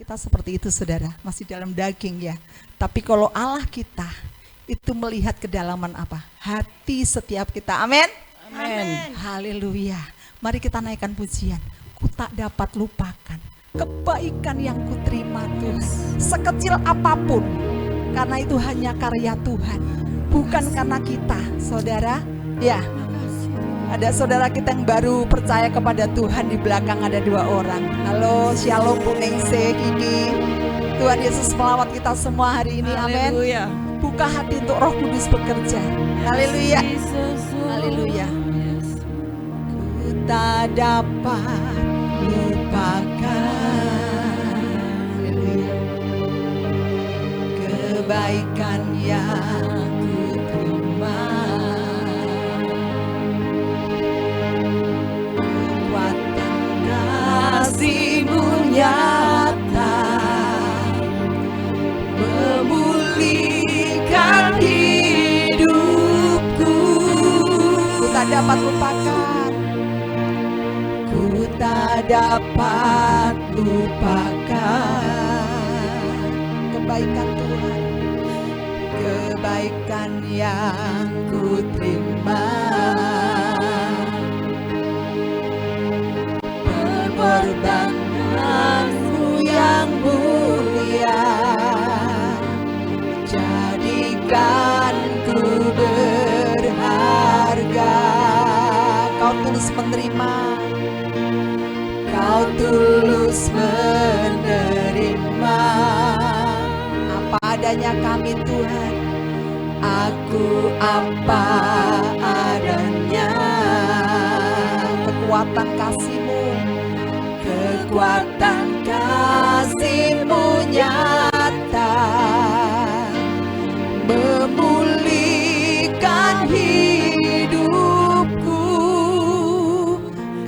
kita seperti itu saudara, masih dalam daging ya. Tapi kalau Allah kita itu melihat kedalaman apa? Hati setiap kita. Amin. Amin. Haleluya. Mari kita naikkan pujian. Ku tak dapat lupakan kebaikan yang kuterima Tuhan, sekecil apapun, karena itu hanya karya Tuhan, bukan karena kita, saudara. Ya, ada saudara kita yang baru percaya kepada Tuhan, di belakang ada 2 orang. Halo, shalom Bu Ningsih, Kiki. Tuhan Yesus melawat kita semua hari ini. Amin. Buka hati untuk Roh Kudus bekerja. Haleluya. Haleluya. Ku tak dapat lupakan, haleluya, kebaikan yang ku terima, kekuatan kasih-Mu nyata, memulihkan hidupku. Ku tak dapat lupakan, ku tak dapat lupakan kebaikan Tuhan, kebaikan yang ku terima, pengorbanan-Mu yang mulia, jadikan ku berharga. Kau tulus menerima, Kau tulus menerima apa adanya kami Tuhan. Aku apa adanya, kekuatan kasih-Mu, kekuatan kasih-Mu nyata, memulihkan hidupku.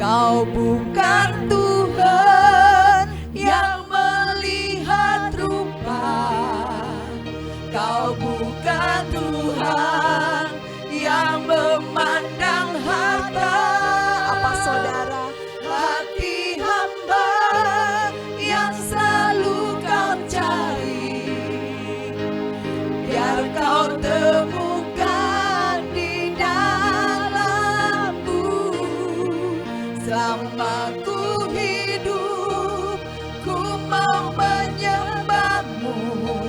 Kau bukan Tuhan yang melihat rupa, Kau bukan Tuhan yang memandang harta. Apa saudara? Hati hamba yang selalu Kau cari, biar Kau temukan di dalamku. Selama ku hidup, ku mau menyembah-Mu,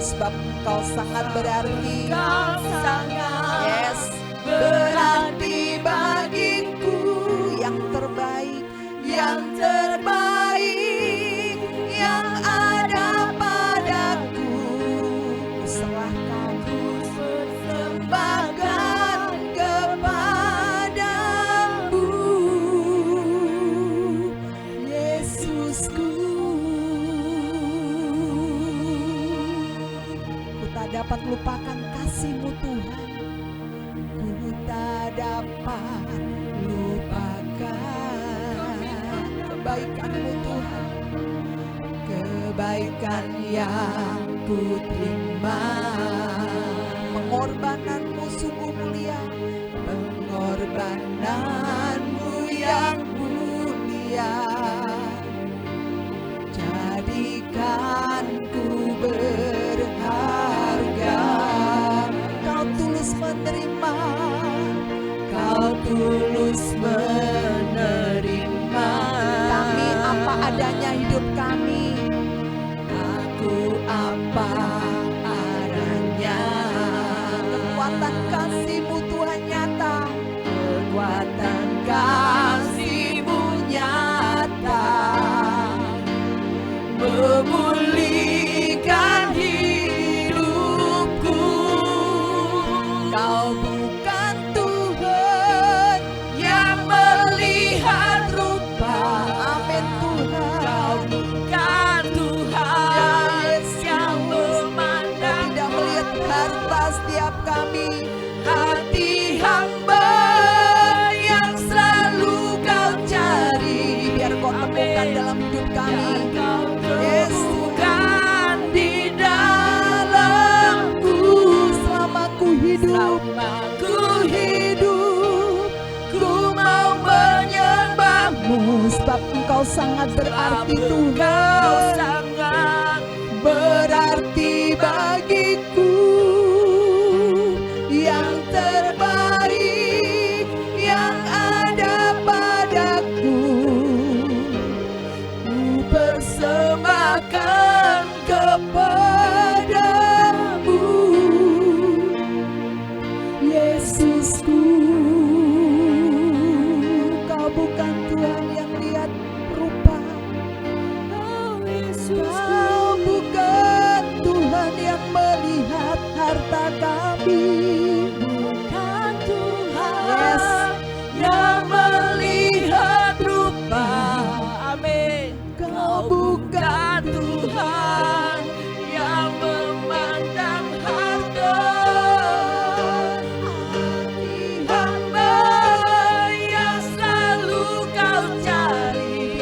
sebab Kau sangat berarti. Kau sangat, yes, berarti bagiku. Yang terbaik, yang terbaik yang ada padaku, ku serahkan, ku persembahkan kepadamu, Yesusku. Ku tak dapat lupakan kasih-Mu Tuhan, ku tak dapat lupakan kebaikan-Mu Tuhan, kebaikan yang ku terima, pengorbanan-Mu sungguh mulia, pengorbanan-Mu yang mulia, jadikan ku berharga. Kau tulus menerima, Kau tulus menerima kami apa adanya hidup kami. Aku apa adanya, kekuatan kasih-Mu Tuhan nyata, kekuatan kasih-Mu nyata, memulihkan hidupku. Kau bukan Tuhan yang melihat rupa, amin Tuhan. Kau bukan Tuhan yang memandang, tidak melihat harta setiap kami. Hati hamba yang selalu Kau cari, biar Kau temukan dalam hidup kami. Yes, bukan di dalamku. Selama ku hidup, ku mau menyembah-Mu, sebab Engkau sangat berarti Tuhan. persembahkan kepadamu, Yesusku. Kau bukan Tuhan yang lihat rupa, Kau bukan Tuhan yang melihat harta kami, bukan Tuhan yang melihat rupa. Amin. Kau bukan Tuhan yang memandang harta, hamba yang selalu kau cari.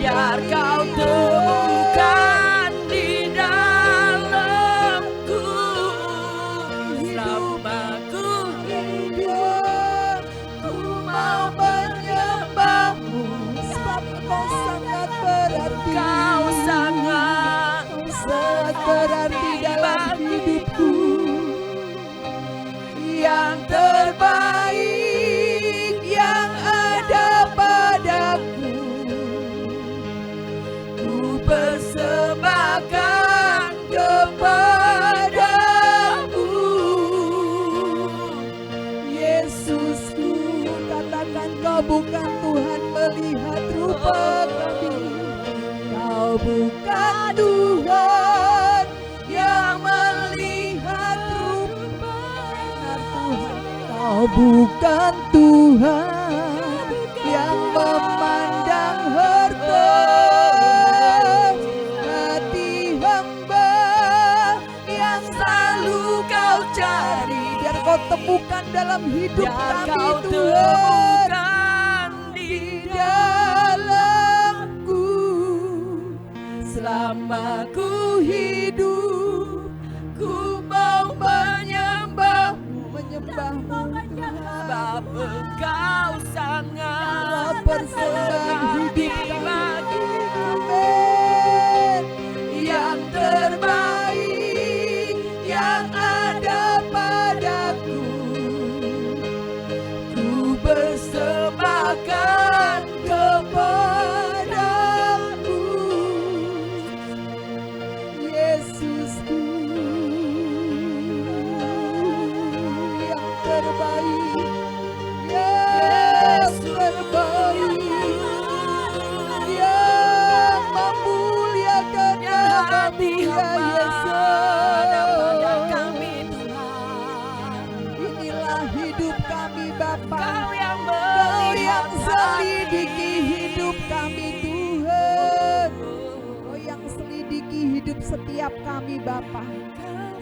Biar kau temukan di dalamku, selama ku hidup, ku mau menyembahmu, sebab kau sangat berarti. Kau sangat berarti dalam hidupku. Yang terbaik yang ada padaku, ku persembahkan kepadamu, Yesusku. Katakan, kau bukan Tuhan melihat rupa kami, kau bukan Tuhan yang melihat rupa. Tuhan, kau bukan Tuhan yang memandang harta, hati hamba yang selalu kau cari. Biar kau temukan dalam hidup kami, Tuhan, di dalamku, selama ku hidup, ku mau menyembahmu, sebab Engkau sangat berserah hidup bagi. Amin. Yang terbaik yang ada padaku, ku persembahkan kepadamu, Yesusku. Yang terbaik, yang terbaik, yang memuliakan hati hamba kami, Tuhan. Inilah hidup kami, Bapa. Kau yang selidiki hidup kami, Tuhan. Kau yang selidiki hidup setiap kami, Bapa.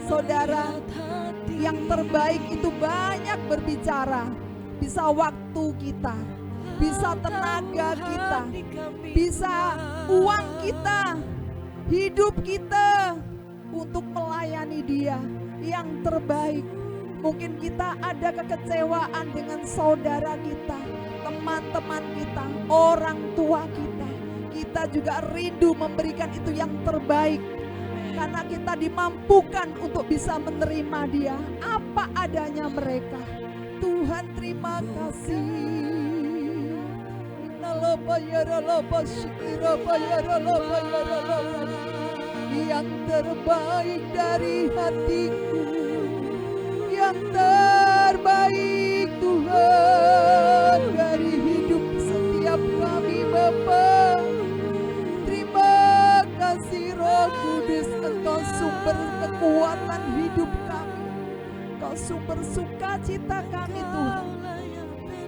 Saudara, yang terbaik itu banyak berbicara. Bisa waktu kita, bisa tenaga kita, bisa uang kita, hidup kita untuk melayani Dia. Yang terbaik, mungkin kita ada kekecewaan dengan saudara kita, teman-teman kita, orang tua kita. Kita juga rindu memberikan itu yang terbaik, karena kita dimampukan untuk bisa menerima Dia apa adanya mereka. Tuhan, terima kasih. Yang terbaik dari hatiku, yang terbaik Tuhan dari hidup setiap kami, Bapa. Terima kasih Roh Kudus, Engkau sumber kekuatan hidup kami, Engkau sumber sukacita kami, Tuhan.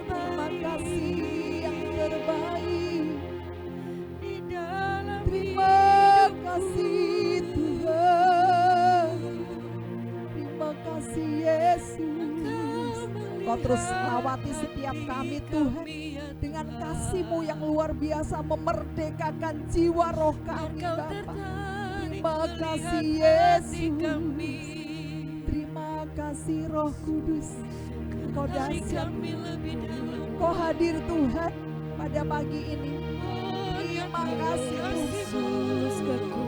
Terima kasih yang terbaik. Terima kasih Tuhan, terima kasih Yesus. Kau terus lawati setiap kami, Tuhan, dengan kasih-Mu yang luar biasa, memerdekakan jiwa roh kami, Bapa. Terima kasih Yesus, terima kasih Roh Kudus. Kau dahsyat, Kau hadir Tuhan pada pagi ini. Terima kasih Yesus,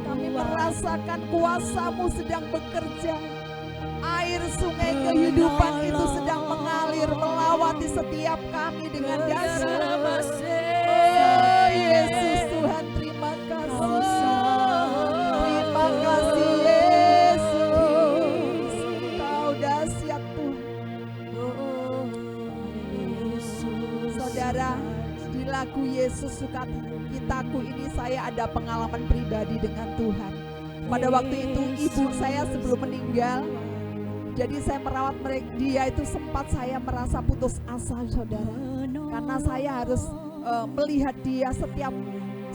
kami merasakan kuasa-Mu sedang bekerja. Air sungai kehidupan itu sedang mengalir melawati setiap kami dengan dahsyat. Oh Yesus Tuhan, bersukacitaku ini saya ada pengalaman pribadi dengan Tuhan. Pada waktu itu ibu saya sebelum meninggal, jadi saya merawat dia itu sempat saya merasa putus asa, saudara. Karena saya harus melihat dia setiap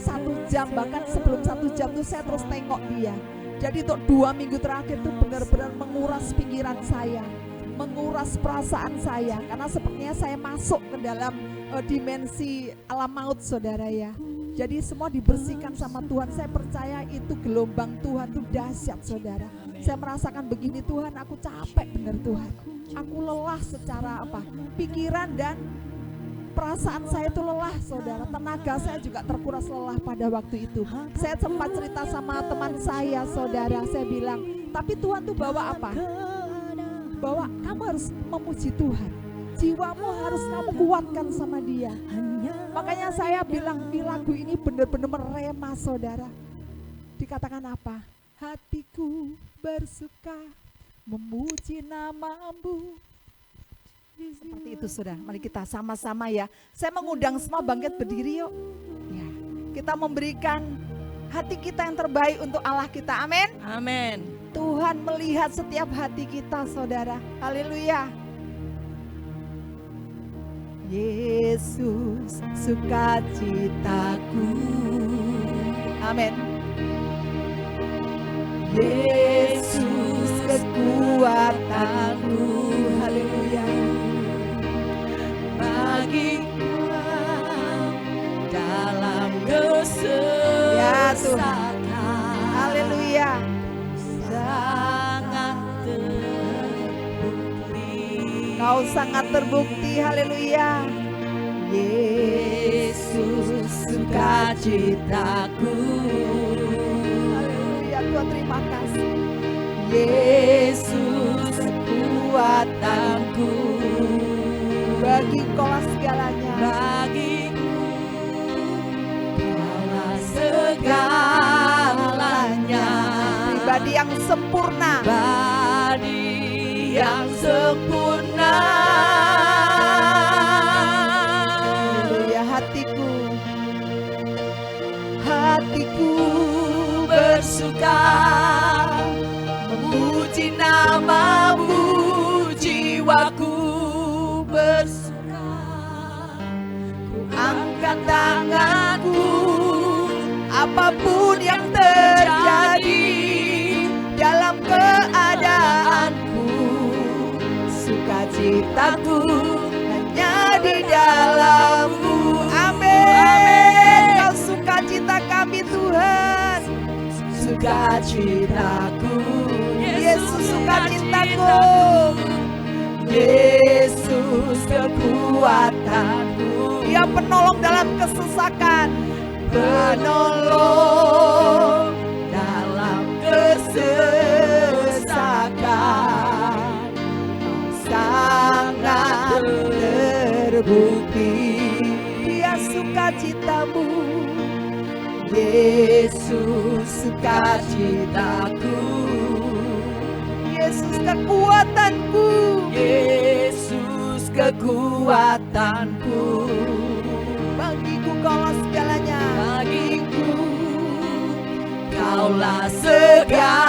1 jam, bahkan sebelum 1 jam itu saya terus tengok dia. Jadi untuk 2 minggu terakhir itu benar-benar menguras pikiran saya, menguras perasaan saya, karena sepertinya saya masuk ke dalam dimensi alam maut, saudara ya. Jadi semua dibersihkan sama Tuhan. Saya percaya itu gelombang Tuhan itu dahsyat, saudara. Saya merasakan begini, Tuhan aku capek benar Tuhan. Aku lelah secara pikiran dan perasaan saya itu lelah, saudara. Tenaga saya juga terkuras lelah pada waktu itu. Saya sempat cerita sama teman saya, saudara. Saya bilang, tapi Tuhan tuh bawa apa? Bahwa kamu harus memuji Tuhan. Jiwamu harus kamu kuatkan sama dia. Makanya saya bilang di lagu ini benar-benar merema, saudara. Dikatakan apa? Hatiku bersuka memuji nama-Mu. Seperti itu, saudara. Mari kita sama-sama ya. Saya mengundang semua bangkit berdiri yuk. Ya, kita memberikan hati kita yang terbaik untuk Allah kita. Amin. Amin. Tuhan melihat setiap hati kita, saudara. Haleluya. Yesus sukacitaku. Amin. Yesus kekuatanku. Haleluya. Bagiku dalam kesesakan. Ya Tuhan. Haleluya. Sangat terbukti. Kau sangat terbukti. Haleluya. Yesus sukacitaku. Haleluya Tuhan, terima kasih. Yesus kekuatanku. Bagi Kaulah segalanya. Bagiku Kaulah segalanya. Pribadi yang sempurna. Pribadi yang sempurna. Haleluya. Hatiku bersuka memuji nama-Mu. Jiwaku bersuka, ku angkat tanganku. apapun yang terjadi dalam keadaanku, sukacitaku hanya di dalam-Mu. Amin. Kau sukacita kami Tuhan, sukacitaku, Yesus sukacitaku, Yesus kekuatanku. Dia penolong dalam kesesakan, penolong dalam kesesakan. Kau sangat terbukti, Dia sukacitamu, Yesus sukacitaku, Yesus kekuatanku, Yesus kekuatanku. bagiku Kaulah segalanya, Bagiku Kaulah segalanya.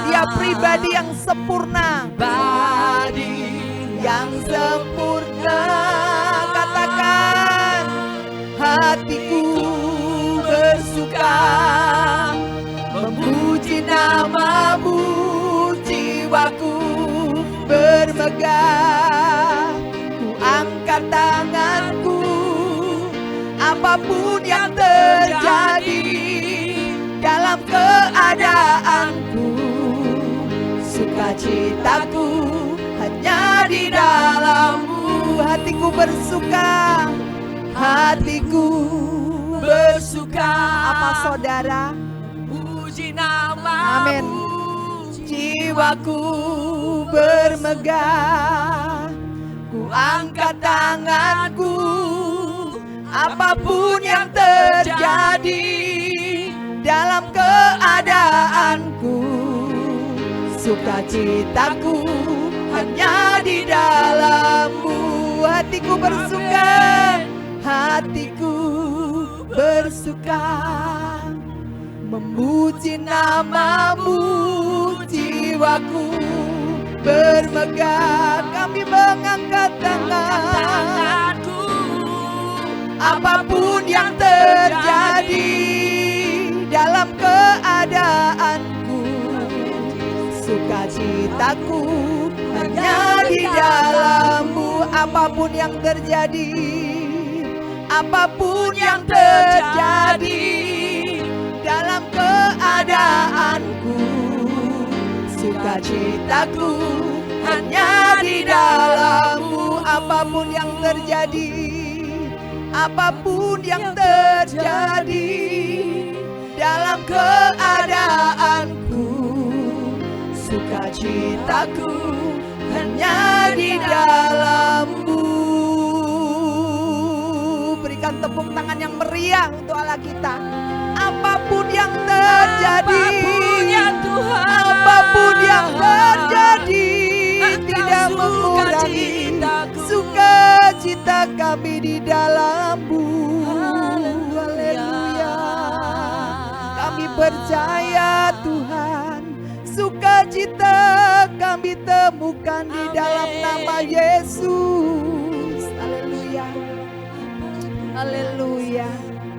Dia pribadi yang sempurna, Pribadi yang sempurna. Katakan, hatiku bersuka memuji nama-Mu, jiwaku bermegah, ku angkat tanganku, apapun yang terjadi dalam keadaanku, sukacitaku hanya di dalam-Mu. Hatiku bersuka, hatiku bersuka. Apa saudara? Puji nama-Mu. Amin. Jiwaku bermegah, ku angkat tanganku, apapun yang terjadi dalam keadaanku, sukacitaku hanya di dalam-Mu. Hatiku bersuka, hatiku bersuka memuji namamu, jiwaku bermegah. Kami mengangkat tanganku, apapun yang terjadi dalam keadaanku, sukacitaku hanya di dalam-Mu. Apapun yang terjadi, apapun yang terjadi dalam keadaanku, sukacitaku hanya di dalam-Mu. Apapun yang terjadi, apapun yang terjadi dalam keadaanku, sukacitaku hanya di dalam-Mu. Berikan tepuk tangan yang meriah untuk Allah kita. Apapun yang terjadi, apapun yang terjadi, tidak mengurangi sukacita kami di dalam-Mu. Haleluya. Kami percaya Tuhan, sukacita kami temukan di dalam nama Yesus. Haleluya. Haleluya.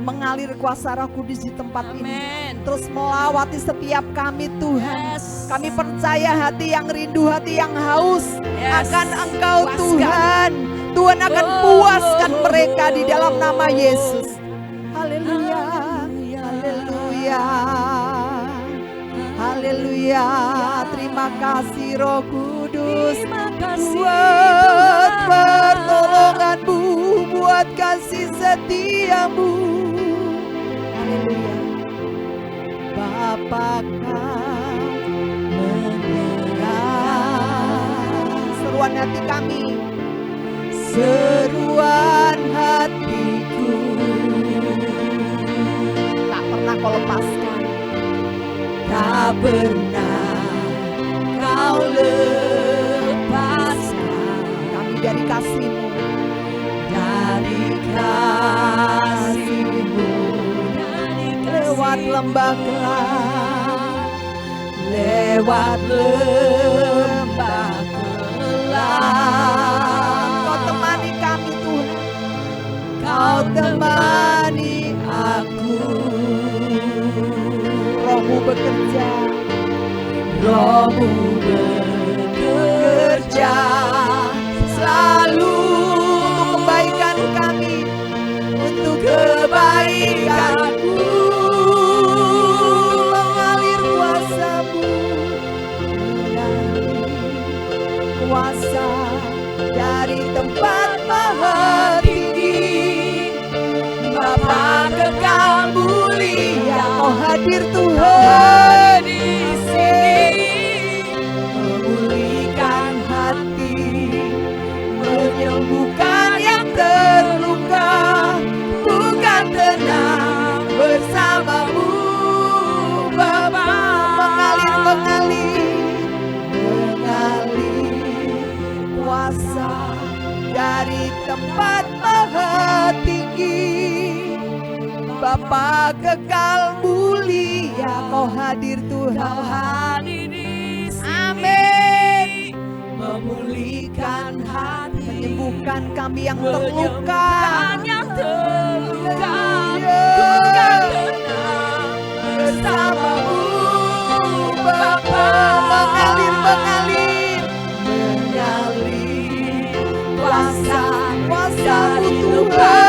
Mengalir kuasa Roh Kudus di tempat ini, terus melawati setiap kami Tuhan. Kami percaya hati yang rindu, hati yang haus akan Engkau Tuhan. Tuhan akan puaskan mereka di dalam nama Yesus. Haleluya. Haleluya. Haleluya. Terima kasih Roh Kudus buat pertolongan-Mu, buat kasih setia-Mu. Haleluya. Bapa Kau mendengar seruan hati kami, seruan hatiku, tak pernah Kau lepaskan, tak pernah Kau lepaskan kami dari kasih-Mu, dari kasih-Mu. Lewat lembah gelap, lewat lembah gelap, Kau temani kami Tuhan, Kau temani aku. Roh-Mu bekerja, Roh-Mu bekerja selalu untuk kebaikan kami, untuk kebaikanku. Mengalir kuasa-Mu, mengalir kuasa dari tempat maha tinggi. Bapa kekal mulia, Kau hadir Tuhan di sini, memulihkan hati, menyembuhkan yang terluka, bukan tenang bersama-Mu. Bapa mengalir kuasa dari tempat maha tinggi. Bapa kekal mulia, Kau hadir Tuhan. Amin. Memulihkan hati, menyembuhkan kami yang terluka, bukan tenang bersama-Mu. Bapa mengalir kuasa-Mu Tuhan,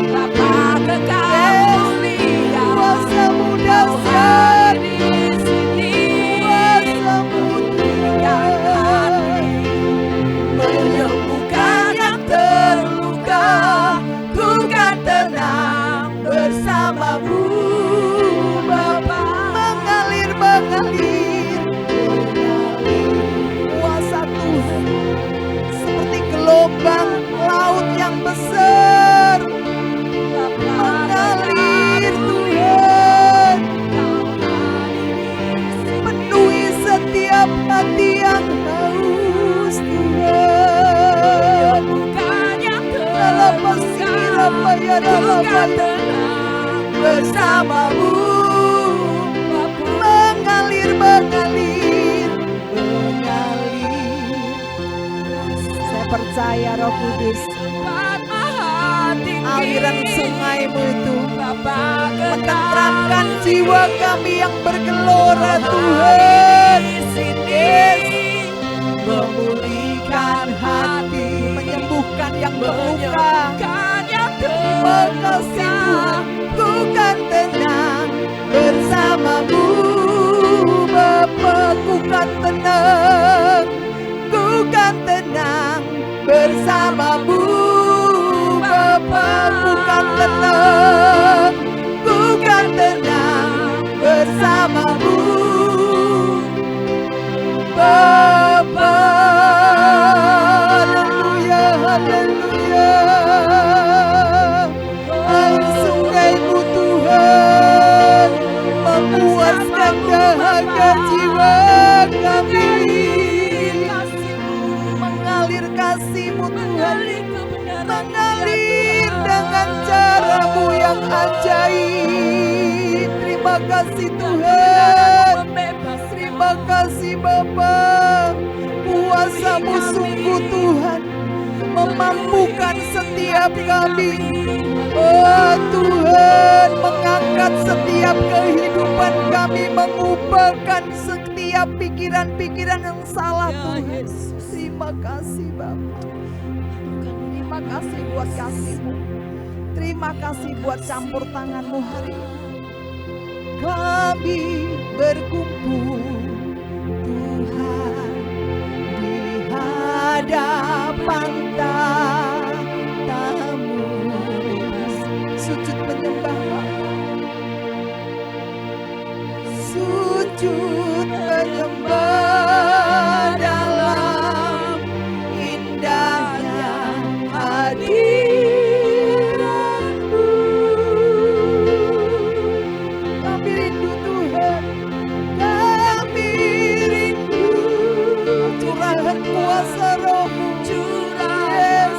Bapa kekal mulia, kuasa-Mu dahsyat di sini, kuasa-Mu Tuhan, menyembuhkan yang terluka, bukan Bukan tenang bersamamu. Mengalir, mengalir, mengalir. Saya percaya Roh Kudus, Tempat maha tinggi. aliran sungaimu itu Bapa menenteramkan jiwa kami yang bergelora Tuhan Tuhan. di sini. Yes. Memulihkan hati, Menyembuhkan yang terluka. menyembuhkan yang Makasih Tuhan, ku kan tenang bersamamu Bapa, ku kan tenang, ku kan tenang bersamamu Bapa, ku kan tenang, ku kan tenang bersamamu Bapa. Haleluya, haleluya. Air sungaimu Tuhan memuaskan dahaga jiwa kami. Mengalir kasih-Mu Tuhan, mengalir dengan cara-Mu yang ajaib. Terima kasih Tuhan, terima kasih Bapa. Kuasa-Mu sungguh Tuhan memampukan setiap kami. Oh Tuhan, mengangkat setiap kehidupan kami, mengubahkan setiap pikiran-pikiran yang salah Tuhan. Terima kasih Bapa. Terima kasih buat kasih-Mu. Terima kasih buat campur tangan-Mu hari ini. Kami berkumpul Tuhan di hadapan tahta-Mu. Sujud menyembah Bapa. Sujud menyembah dalam indahnya hadirat-Mu. Kami rindu Tuhan, kami rindu curahan kuasa Roh-Mu. Yes.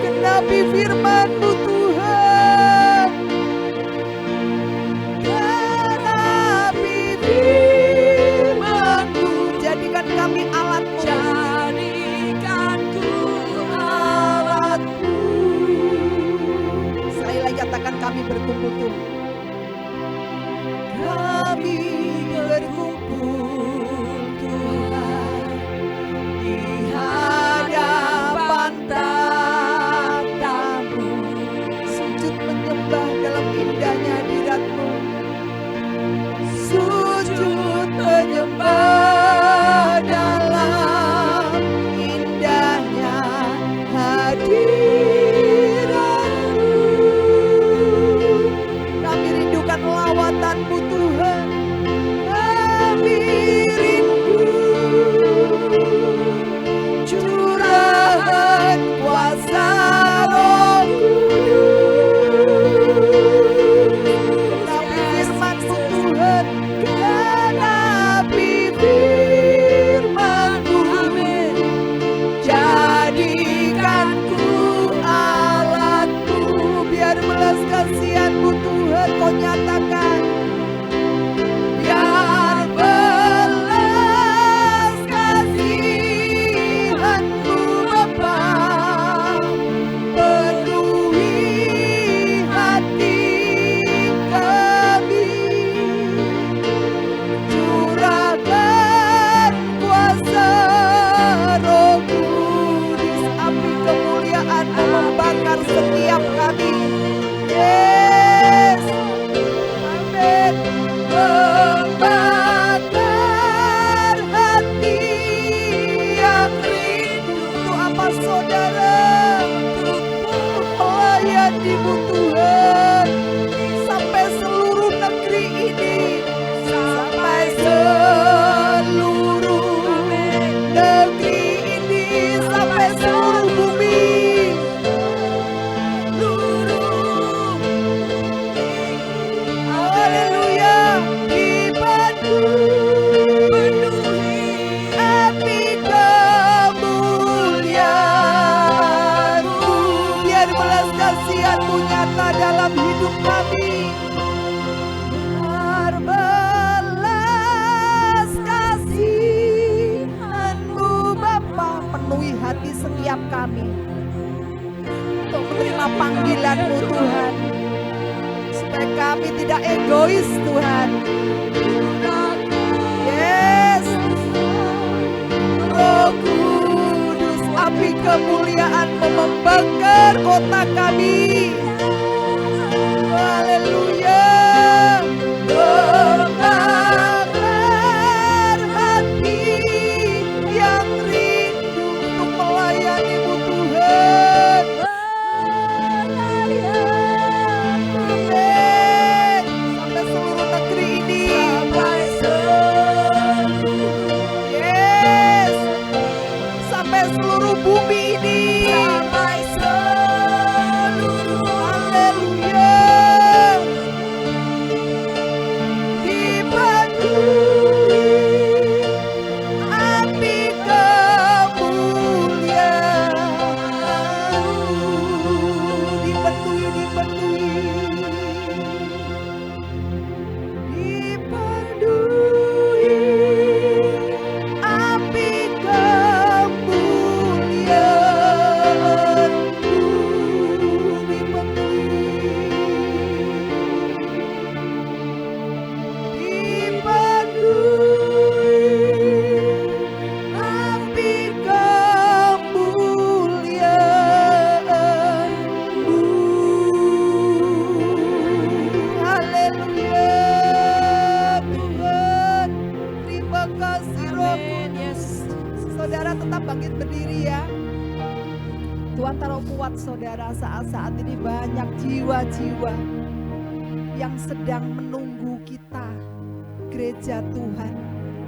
Genapi firman-Mu Tuhan, genapi firman-Mu. Jadikan kami alat-Mu, jadikanku alat-Mu. Sekali lagi katakan kami berkumpul Tuhan. Kami berkumpul Tuhan di hadapan tahta-Mu. Sujud menyembah dalam indahnya hadirat-Mu. Sujud menyembah dalam indahnya hadirat-Mu. Kami rindukan lawatan-Mu Tuhan. Kami rindu curahan kuasa Roh Kudus. Genapi firman-Mu Tuhan, genapi firman-Mu. Jadikanku alat-Mu, biar belas kasihan-Mu Tuhan Kau nyatakan. Biar belas kasihan-Mu Bapa penuhi hati kami. Curahkan kuasa Roh Kudus, api kemuliaan-Mu membakar setiap kami. Yes, amin. Membakar hati yang rindu. Untuk apa saudara? Untuk melayani-Mu Tuhan. Sampai seluruh negeri ini, sampai seluruh negeri ini, sampai seluruh bumi. Haleluya, penuhi api kemuliaan-Mu. hidup kami. Berbelas kasihan-Mu Bapa, penuhi hati setiap kami untuk menerima panggilan-Mu Tuhan, supaya kami tidak egois Tuhan. Yes, Roh Kudus, api kemuliaan-Mu membakar kota kami. Haleluya. Membakar hati yang rindu untuk melayani-Mu Tuhan. Amin. Sampai seluruh negeri ini. Yes. Sampai seluruh bumi ini. Haleluya. Dipenuhi api kemuliaan-Mu. Dipenuhi api kemuliaan-Mu. Haleluya. Tuhan, terima kasih Roh Kudus. Saudara tetap bangkit berdiri ya. Tuhan taruh kuat saudara, saat-saat ini banyak jiwa-jiwa yang sedang menunggu kita, gereja Tuhan,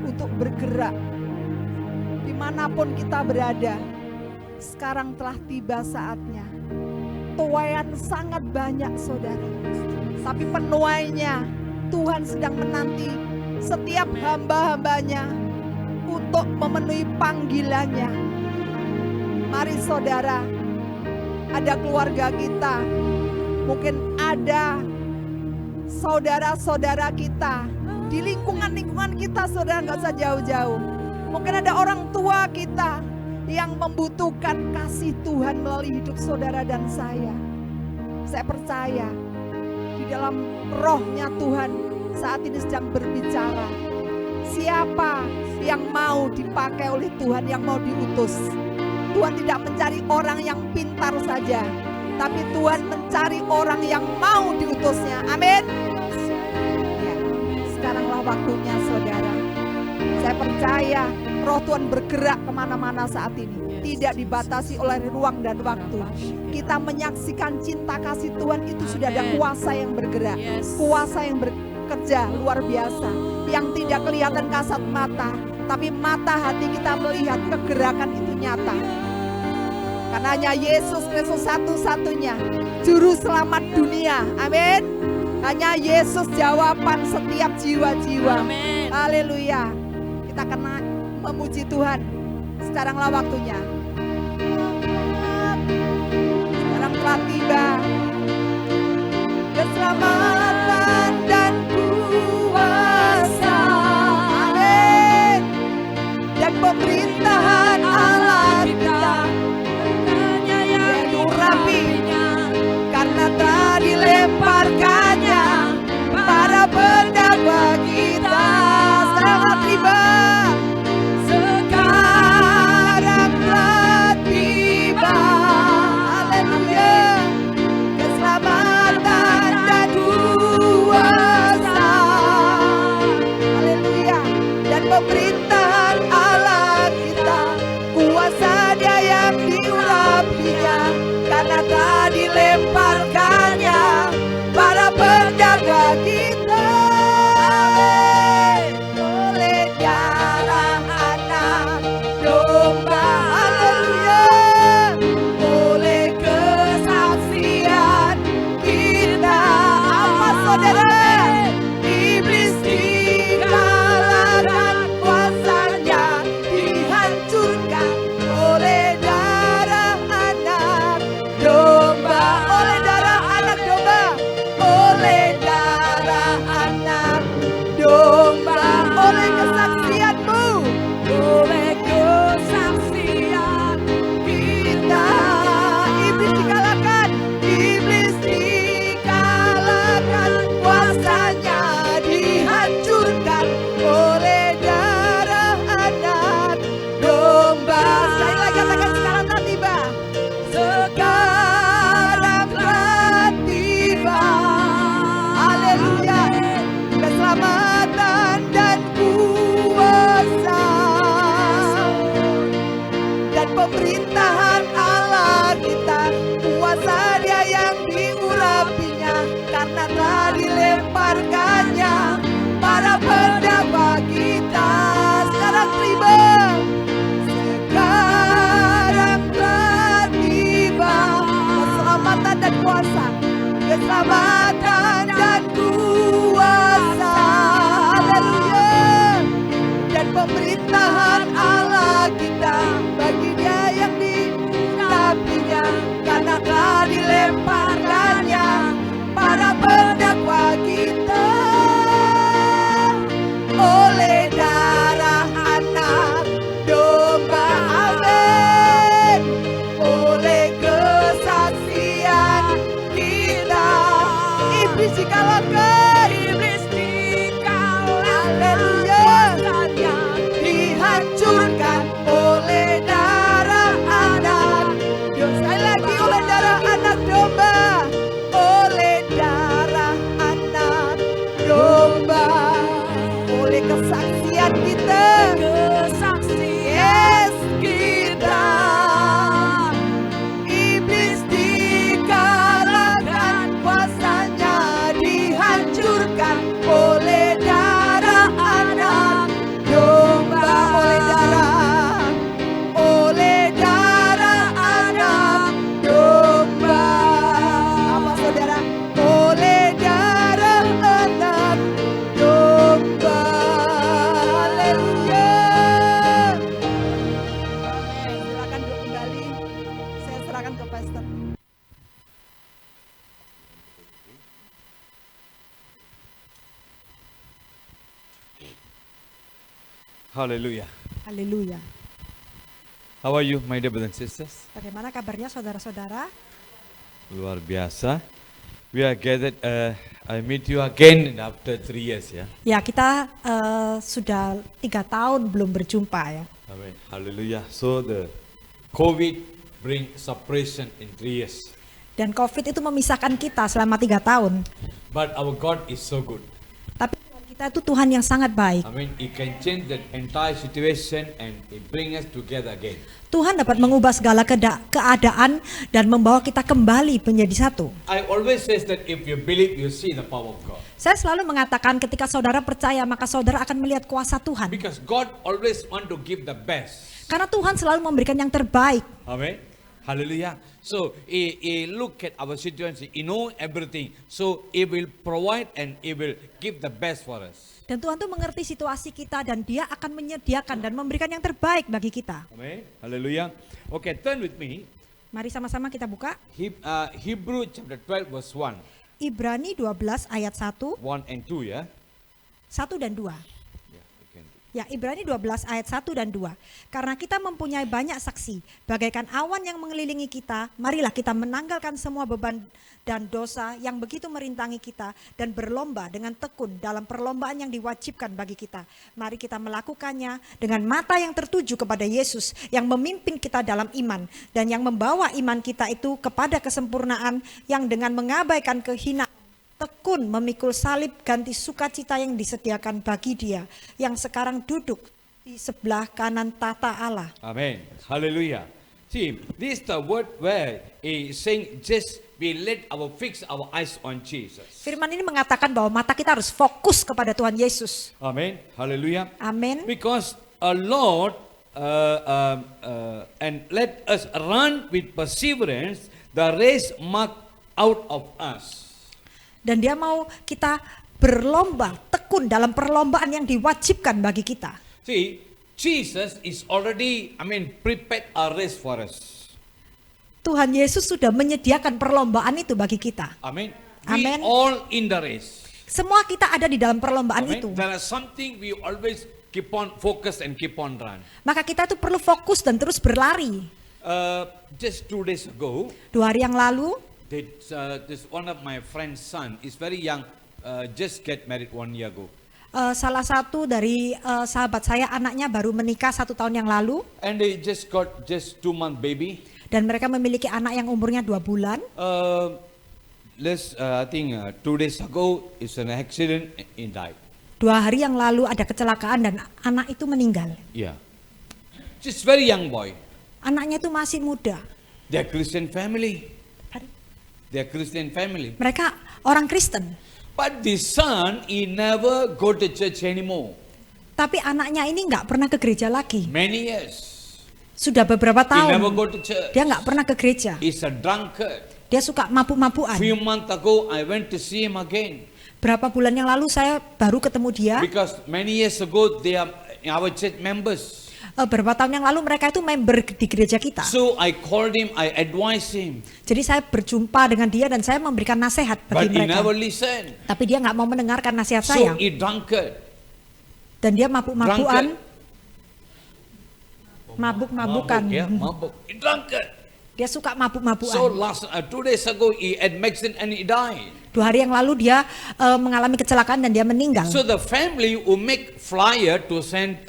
untuk bergerak. Dimanapun kita berada, sekarang telah tiba saatnya. Tuaian sangat banyak saudara, tapi penuainya Tuhan sedang menanti setiap hamba-hambanya untuk memenuhi panggilannya. Mari saudara, ada keluarga kita, mungkin ada saudara-saudara kita di lingkungan kita, saudara, nggak usah jauh-jauh. Mungkin ada orang tua kita yang membutuhkan kasih Tuhan melalui hidup saudara dan saya. Saya percaya di dalam rohnya Tuhan saat ini sedang berbicara. Siapa yang mau dipakai oleh Tuhan, yang mau diutus? Tuhan tidak mencari orang yang pintar saja, tapi Tuhan mencari orang yang mau diutusnya. Amin. Ya, sekaranglah waktunya saudara. Saya percaya roh Tuhan bergerak kemana-mana saat ini. Tidak dibatasi oleh ruang dan waktu. Kita menyaksikan cinta kasih Tuhan itu sudah ada kuasa yang bergerak. Kuasa yang bekerja luar biasa. Yang tidak kelihatan kasat mata, tapi mata hati kita melihat kegerakan itu nyata. Karena hanya Yesus Kristus satu-satunya juru selamat dunia. Amin. Hanya Yesus jawaban setiap jiwa-jiwa. Haleluya. Kita akan memuji Tuhan. Sekaranglah waktunya. Sekarang telah tiba keselamatan dan kuasa. Amin. Dan pemerintahan Allah kita karena telah dilemparkannya para pendakwa kita. Sekarang tiba, sekarang telah keselamatan dan kuasa. Haleluya. Dan pemerintahan Allah kita bagi dia yang ditapinya, karena telah dilemparkannya para pendakwa kita. Oleh darah anak domba, amin. Oleh kesaksian kita, iblis dikalahkan, iblis dikalahkan, kuasanya dihancurkan oleh darah anak. Sekali lagi, oleh darah anak domba, oleh darah anak domba, oleh kesaksian kita, yes kita, iblis dikalahkan, kuasanya dihancurkan oleh darah anak domba, oleh darah anak domba. Apa saudara? Oleh darah anak domba. Haleluya. Silakan duduk kembali. Saya serahkan ke pastor. Hallelujah. Haleluya. How are you, my dear brothers and sisters? Bagaimana kabarnya saudara-saudara? Luar biasa. We are gathered, I meet you again after 3 years, ya. Ya, kita sudah 3 tahun belum berjumpa ya. Amen. Hallelujah. So the COVID bring separation in 3 years. Dan COVID itu memisahkan kita selama 3 tahun. But our God is so good. Tapi Tuhan kita itu Tuhan yang sangat baik. I mean, He can change that entire situation and He bring us together again. Tuhan dapat mengubah segala keadaan dan membawa kita kembali menjadi satu. I always says that if you believe, you see the power of God. Saya selalu mengatakan ketika saudara percaya maka saudara akan melihat kuasa Tuhan. Because God always want to give the best. Karena Tuhan selalu memberikan yang terbaik. Amen. Hallelujah. So he look at our situation, He know everything. So He will provide and He will give the best for us. Dan Tuhan tuh mengerti situasi kita dan Dia akan menyediakan dan memberikan yang terbaik bagi kita. Amen. Hallelujah. Okay, turn with me. Mari sama-sama kita buka Hebrew chapter 12 verse 1. Ibrani 12 ayat 1, 1 and 2, ya. 1 dan 2. Yeah, you can. Ya, Ibrani 12 ayat 1 dan 2. Karena kita mempunyai banyak saksi, bagaikan awan yang mengelilingi kita, marilah kita menanggalkan semua beban dan dosa yang begitu merintangi kita dan berlomba dengan tekun dalam perlombaan yang diwajibkan bagi kita. Mari kita melakukannya dengan mata yang tertuju kepada Yesus yang memimpin kita dalam iman dan yang membawa iman kita itu kepada kesempurnaan, yang dengan mengabaikan kehinaan tekun memikul salib ganti sukacita yang disediakan bagi Dia yang sekarang duduk di sebelah kanan tata Allah. Amen. Hallelujah. See, this is the word where He saying just we let fix our eyes on Jesus. Firman ini mengatakan bahwa mata kita harus fokus kepada Tuhan Yesus. Amen. Hallelujah. Amin. Because a Lord and let us run with perseverance the race marked out of us. Dan Dia mau kita berlomba tekun dalam perlombaan yang diwajibkan bagi kita. See, Jesus is already, prepared a race for us. Tuhan Yesus sudah menyediakan perlombaan itu bagi kita. Amen. Amen. We all in the race. Semua kita ada di dalam perlombaan Amen. itu. There is something we always keep on focus and keep on run. Maka kita itu perlu fokus dan terus berlari. Just 2 days ago, 2 hari yang lalu, this one of my friend's son is very young, just get married 1 year ago. salah satu dari sahabat saya anaknya baru menikah 1 tahun yang lalu. And they just got 2-month baby. Dan mereka memiliki anak yang umurnya 2 bulan. I think 2 days ago is an accident, he died. 2 hari yang lalu ada kecelakaan dan anak itu meninggal. Yeah. Just very young boy. Anaknya itu masih muda. They're Christian family. They're Christian family. Mereka orang Kristen. But the son, he never go to church anymore. Tapi anaknya ini nggak pernah ke gereja lagi. Many years. Sudah beberapa He never tahun go to church. dia nggak pernah ke gereja. He's a drunkard. Dia suka mabuk-mabukan. Few months ago, I went to see him again. Berapa bulan yang lalu saya baru ketemu dia. Because many years ago, they are our church members. Beberapa tahun yang lalu mereka itu member di gereja kita. So I called him, I advised him. Jadi saya berjumpa dengan dia dan saya memberikan nasihat But bagi he mereka. never listened. Tapi dia nggak mau mendengarkan nasihat So saya. he drunkard. Dan dia mabuk-mabukan. Drunkard. Mabuk-mabukan. Mabuk, ya, mabuk. He drunkard. Dia suka So mabuk-mabukan. last 2 days ago, he had medicine and he died. 2 hari yang lalu dia mengalami kecelakaan dan dia meninggal. So the family will make flyer to send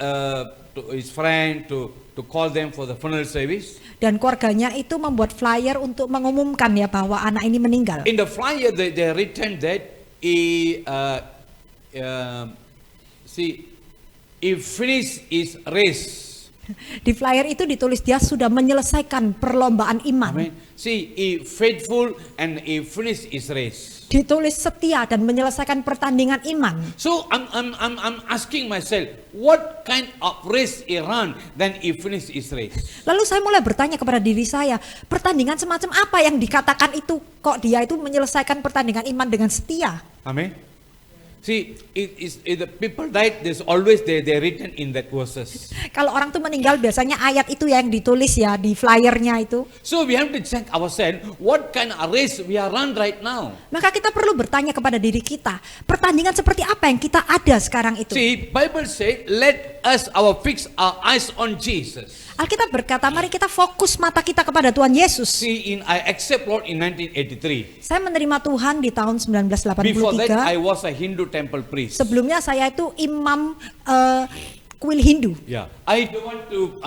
to his friend to call them for the funeral service. Dan keluarganya itu membuat flyer untuk mengumumkan ya bahwa anak ini meninggal. In the flyer, they written that he finished his race. Di flyer itu ditulis dia sudah menyelesaikan perlombaan iman. Amen. See, he faithful and he finished his race. Ditulis setia dan menyelesaikan pertandingan iman. So I'm asking myself, what kind of race he run? Then he finished his race. Lalu saya mulai bertanya kepada diri saya, pertandingan semacam apa yang dikatakan itu kok dia itu menyelesaikan pertandingan iman dengan setia? Amen. See, if the people died, there's always they written in that verses. Kalau orang tuh meninggal biasanya ayat itu yang ditulis ya di flyernya itu. So we have to check ourselves, what kind of race we are run right now. Maka kita perlu bertanya kepada diri kita, pertandingan seperti apa yang kita ada sekarang itu? See, Bible say, let us fix our eyes on Jesus. Alkitab berkata, mari kita fokus mata kita kepada Tuhan Yesus. See, I accept Lord in 1983. Saya menerima Tuhan di tahun Before that, I 1983. was a Hindu temple priest. Sebelumnya saya itu imam kuil Hindu. Yeah, I don't want to.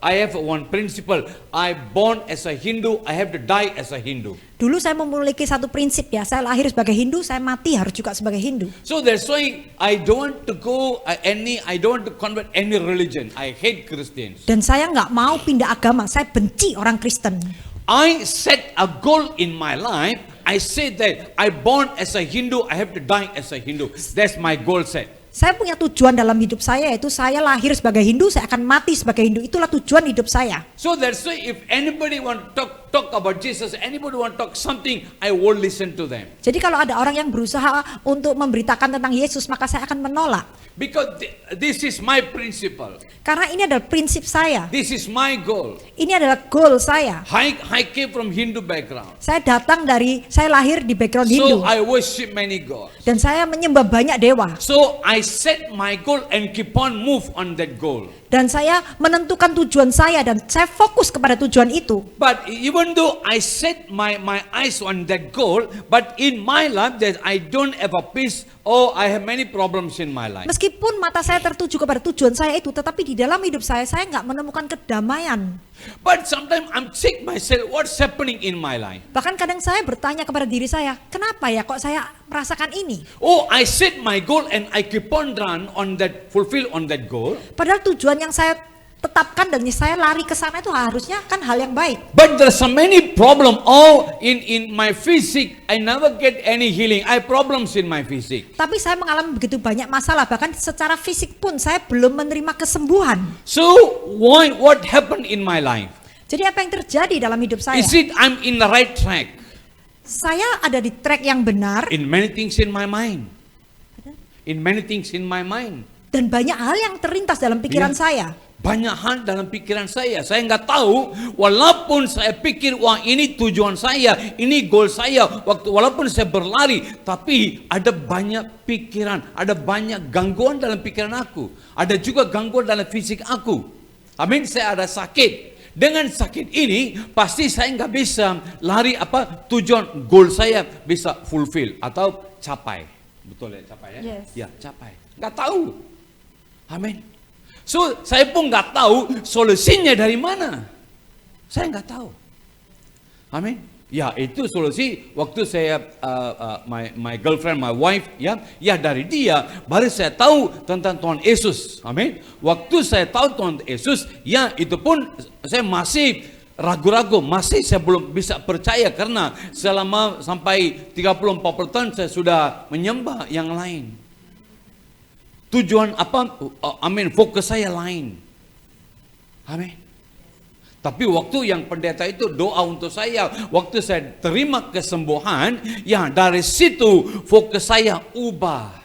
I have one principle. I born as a Hindu. I have to die as a Hindu. Dulu saya memiliki satu prinsip ya, saya lahir sebagai Hindu, saya mati harus juga sebagai Hindu. So that's why I don't want to go I don't want to convert any religion. I hate Christians. Dan saya nggak mau pindah agama, saya benci orang Kristen. I set a goal in my life. I say that I born as a Hindu. I have to die as a Hindu. That's my goal set. Saya punya tujuan dalam hidup saya, yaitu saya lahir sebagai Hindu, saya akan mati sebagai Hindu. Itulah tujuan hidup saya. So that's why if anybody want to talk about Jesus, anybody want to talk something, I will listen to them. Jadi kalau ada orang yang berusaha untuk memberitakan tentang Yesus, maka saya akan menolak. Because this is my principle. Karena ini adalah prinsip saya. This is my goal. Ini adalah goal saya. I came from Hindu background. Saya lahir di background Hindu. So I worship many gods. Dan saya menyembah banyak dewa. So I set my goal and keep on move on that goal. Dan saya menentukan tujuan saya dan saya fokus kepada tujuan itu. But even though I set my eyes on that goal, but in my life that I don't have a peace, or I have many problems in my life. Meskipun mata saya tertuju kepada tujuan saya itu, tetapi di dalam hidup saya nggak menemukan kedamaian. But sometimes I'm check myself what's happening in my life. Bahkan kadang saya bertanya kepada diri saya, kenapa ya kok saya merasakan ini? Oh, I set my goal and I keep on run on that, fulfill on that goal. Padahal tujuan yang saya tetapkan dan saya lari ke sana itu harusnya kan hal yang baik. But there's so many problem. Oh, in my physique, I never get any healing. I have problems in my physique. Tapi saya mengalami begitu banyak masalah, bahkan secara fisik pun saya belum menerima kesembuhan. So what happened in my life? Jadi apa yang terjadi dalam hidup saya? Is it I'm in the right track? Saya ada di track yang benar. In many things in my mind. In many things in my mind. Dan banyak hal yang terlintas dalam pikiran saya. Banyak hal dalam pikiran saya nggak tahu, walaupun saya pikir, wah ini tujuan saya, ini goal saya, walaupun saya berlari, tapi ada banyak pikiran, ada banyak gangguan dalam pikiran aku, ada juga gangguan dalam fisik aku. Amin, saya ada sakit. Dengan sakit ini, pasti saya nggak bisa lari tujuan goal saya bisa fulfill atau capai. Betul ya, capai ya? Yes. Ya, capai. Nggak tahu. Amin. So, saya pun nggak tahu solusinya dari mana. Saya nggak tahu. Amin. Ya, itu solusi waktu saya my girlfriend, my wife, ya dari dia baru saya tahu tentang Tuhan Yesus. Amin. Waktu saya tahu Tuhan Yesus, ya itu pun saya masih ragu-ragu, masih saya belum bisa percaya karena selama sampai 30-40 tahun saya sudah menyembah yang lain. Tujuan fokus saya lain. Amin. Tapi waktu yang pendeta itu doa untuk saya, waktu saya terima kesembuhan, ya dari situ fokus saya ubah.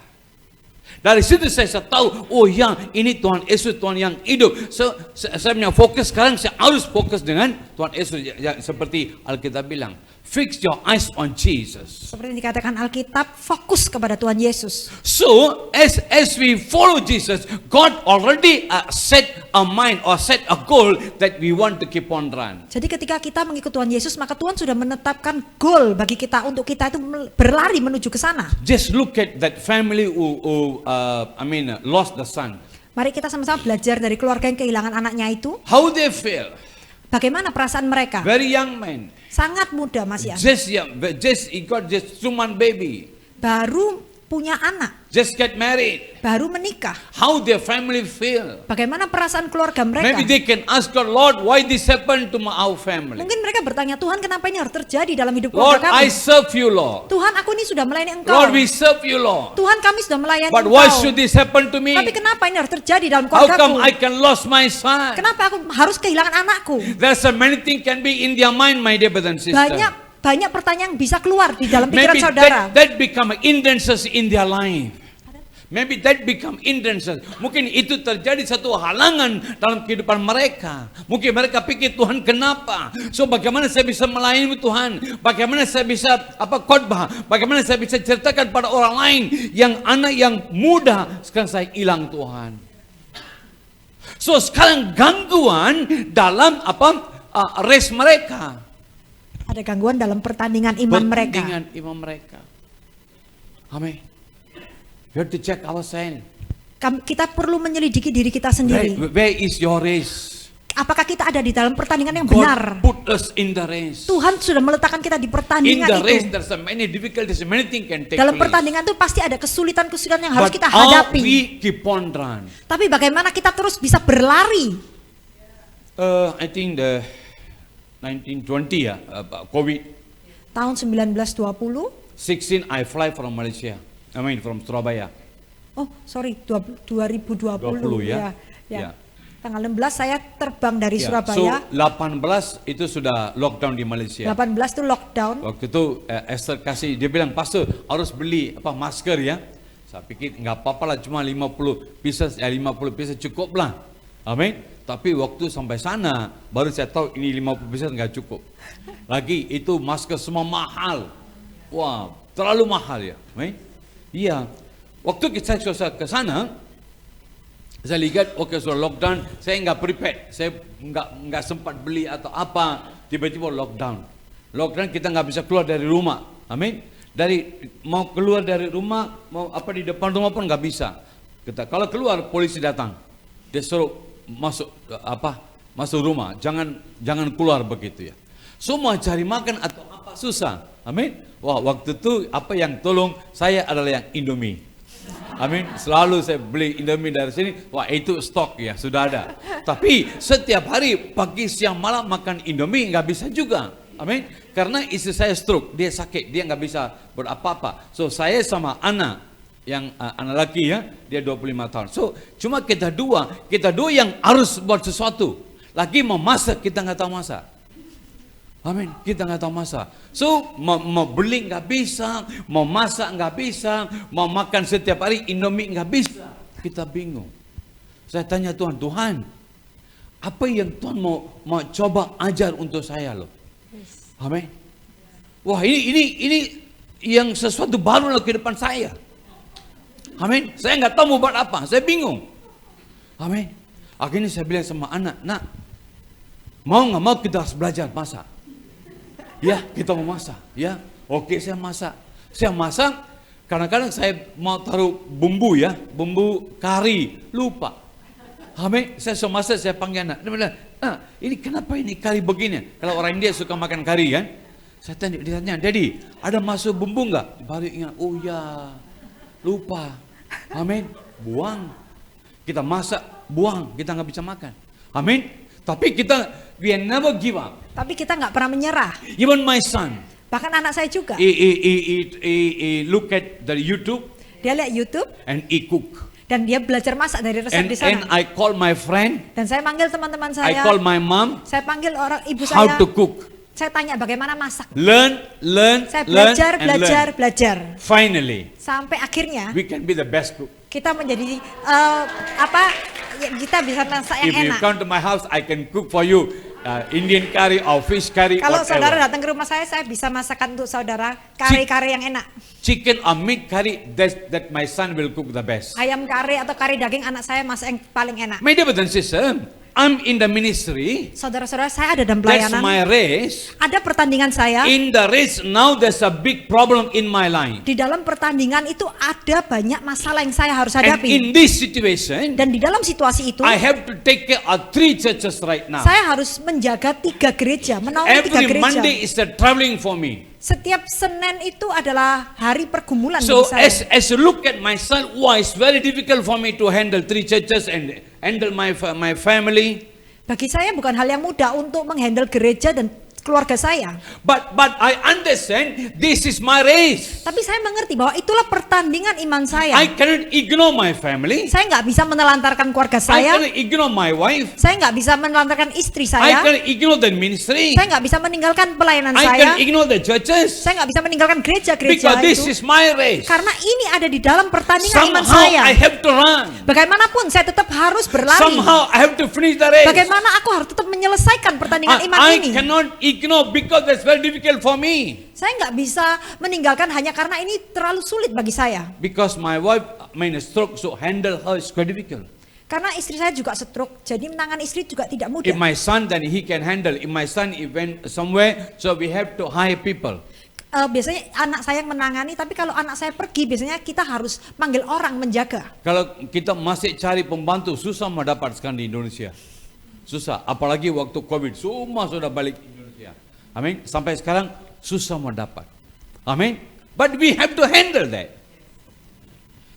Dari situ saya tahu, oh ya ini Tuhan Yesus, Tuhan yang hidup. Saya punya fokus sekarang, saya harus fokus dengan Tuhan Yesus. Ya, seperti Alkitab bilang, fix your eyes on Jesus. Seperti yang dikatakan Alkitab, fokus kepada Tuhan Yesus. So as we follow Jesus, God already set a mind or set a goal that we want to keep on run. Jadi ketika kita mengikut Tuhan Yesus, maka Tuhan sudah menetapkan goal bagi kita untuk kita itu berlari menuju ke sana. Just look at that family who lost the son. Mari kita sama-sama belajar dari keluarga yang kehilangan anaknya itu. How they feel. Bagaimana perasaan mereka? Very young man. Sangat muda Mas ya. He got just 2 month baby. Baru punya anak. Just get married. Baru menikah. How their family feel. Bagaimana perasaan keluarga mereka? Maybe they can ask God, Lord, why this happened to our family? Mungkin mereka bertanya, Tuhan kenapa ini harus terjadi dalam hidup Lord, keluarga I kami? serve you, Lord. Tuhan, aku ini sudah melayani Engkau. Lord, we serve you, Lord. Tuhan, kami sudah melayani But Engkau. why should this happen to me? Tapi kenapa ini harus terjadi dalam How keluargaku? come I can lose my son? Kenapa aku harus kehilangan anakku? There's so many things can be in their mind, my dear brother and sister. Banyak pertanyaan bisa keluar di dalam pikiran Maybe saudara. that become hindrances in their life. Maybe that become hindrances. Mungkin itu terjadi satu halangan dalam kehidupan mereka. Mungkin mereka pikir, Tuhan kenapa? So bagaimana saya bisa melayani Tuhan? Bagaimana saya bisa khotbah? Bagaimana saya bisa ceritakan pada orang lain yang anak yang muda sekarang saya hilang Tuhan. So sekarang gangguan dalam race mereka. Ada gangguan dalam pertandingan iman mereka. Pertandingan iman mereka. Amin. You have to check ourselves. Kita perlu menyelidiki diri kita sendiri. Where is your race? Apakah kita ada di dalam pertandingan yang God benar? put us in the race. Tuhan sudah meletakkan kita di In pertandingan the race, itu. there's so many difficulties, many things can take Dalam place. pertandingan itu pasti ada kesulitan-kesulitan yang harus But kita how hadapi. we keep on run. Tapi bagaimana kita terus bisa berlari? I think the 1920 COVID. Tahun 1920. 16 I fly from Malaysia. I mean from Surabaya. Oh, sorry, 2020 ya. Ya. Tanggal 16 saya terbang dari So Surabaya. 18 itu sudah lockdown di Malaysia. 18 itu lockdown. Waktu itu Esther kasih, dia bilang, Pastor harus beli masker ya. Saya pikir nggak apa-apa lah, cuma 50 pieces cukup lah. Amin. Tapi waktu sampai sana baru saya tahu ini 50 pieces nggak cukup. Lagi itu masker semua mahal. Wah, terlalu mahal ya. Amin. Iya. Waktu saya ke sana, saya lihat sudah lockdown, saya nggak prepared, saya nggak sempat beli atau apa, tiba-tiba lockdown. Lockdown kita nggak bisa keluar dari rumah, amin. Mau keluar dari rumah, mau di depan rumah pun nggak bisa. Kalau keluar polisi datang, dia suruh masuk rumah, jangan keluar begitu ya. Semua cari makan atau apa susah, amin. Wah, waktu itu apa yang tolong saya adalah yang Indomie. Amin. Selalu saya beli Indomie dari sini. Wah, itu stok ya, sudah ada. Tapi setiap hari pagi, siang, malam makan Indomie nggak bisa juga. Amin. Karena istri saya stroke, dia sakit, dia nggak bisa berapa-apa. So saya sama anak yang anak laki ya, dia 25 tahun. So cuma kita dua yang harus buat sesuatu. Lagi mau masak, kita nggak tahu masak. Amin, kita nggak tahu masak. So mau beli nggak bisa, mau masak nggak bisa, mau makan setiap hari Indomie nggak bisa. Kita bingung. Saya tanya Tuhan, apa yang Tuhan mau coba ajar untuk saya loh? Amin. Wah, ini yang sesuatu baru loh ke depan saya. Amin. Saya nggak tahu mau buat apa, saya bingung. Amin. Akhirnya saya bilang sama anak, nak, mau nggak mau kita harus belajar masak. Ya, kita mau masak. Ya, oke, saya masak. Saya masak. Kadang-kadang saya mau taruh bumbu ya, bumbu kari, lupa. Amin. Saya sudah masak, saya panggil anak. Dia bilang, ini kenapa ini kari begini? Kalau orang India suka makan kari kan? Saya tanya, Daddy, ada masuk bumbu nggak? Baru ingat, oh ya, lupa. Amin. Buang. Kita masak, buang. Kita nggak bisa makan. Amin. Tapi we never give up. Tapi kita nggak pernah menyerah. Even my son. Bahkan anak saya juga. He look at the YouTube. Dia lihat YouTube. And he cook. Dan dia belajar masak dari resep di And sana. I call my friend, Dan saya manggil teman-teman I saya. call my mom, Saya panggil orang ibu how saya. to cook. Saya tanya bagaimana masak. Learn, Saya learn, and learn. belajar. Finally, Sampai akhirnya we can be the best cook. kita menjadi kita bisa masak If yang you enak. come to my house, I can cook for you Indian curry or fish curry, Kalau saudara whatever. datang ke rumah saya bisa masakan untuk saudara kari-kari yang enak. Chicken or meat curry, that my son will cook the best. Ayam kari atau kari daging anak saya masak yang paling enak. My dear brothers and sisters, I'm in the ministry. Saudara-saudara, saya ada dalam That's pelayanan. my race. Ada pertandingan saya. In the race, now there's a big problem in my life. Di dalam pertandingan itu ada banyak masalah yang saya harus And hadapi. in this situation, Dan di dalam situasi itu, I have to take care of 3 churches right now. saya harus menjaga 3 gereja, menaungi 3 Every gereja. Monday is a traveling for me. Setiap Senin itu adalah hari pergumulan So bagi saya. as you look at myself, why it's very difficult for me to handle 3 churches and handle my family. Bagi saya bukan hal yang mudah untuk menghandle gereja dan keluarga saya. But I understand this is my race. Tapi saya mengerti bahwa itulah pertandingan iman saya. I cannot ignore my family. Saya nggak bisa menelantarkan keluarga I saya. cannot ignore my wife. Saya nggak bisa menelantarkan istri I saya. cannot ignore the ministry. Saya nggak bisa meninggalkan pelayanan I saya. cannot ignore the churches. Saya nggak bisa meninggalkan gereja-gereja Because this itu. is my race. Karena ini ada di dalam pertandingan iman Somehow saya. I have to run. Bagaimanapun saya tetap harus berlari. Somehow I have to finish the race. Bagaimana aku harus tetap menyelesaikan pertandingan iman I ini. cannot ignore because that's very difficult for me. Saya nggak bisa meninggalkan hanya karena ini terlalu sulit bagi saya. Because my wife, stroke, so handle her is quite difficult. Karena istri saya juga stroke, jadi menangani istri juga tidak mudah. If my son, then he can handle. If my son he went somewhere, so we have to hire people. Biasanya anak saya yang menangani, tapi kalau anak saya pergi, biasanya kita harus manggil orang menjaga. Kalau kita masih cari pembantu, susah mau dapat sekarang di Indonesia. Susah, apalagi waktu COVID, semua sudah balik ke Indonesia. Amin. Sampai sekarang susah mau dapat. Amin. But we have to handle that.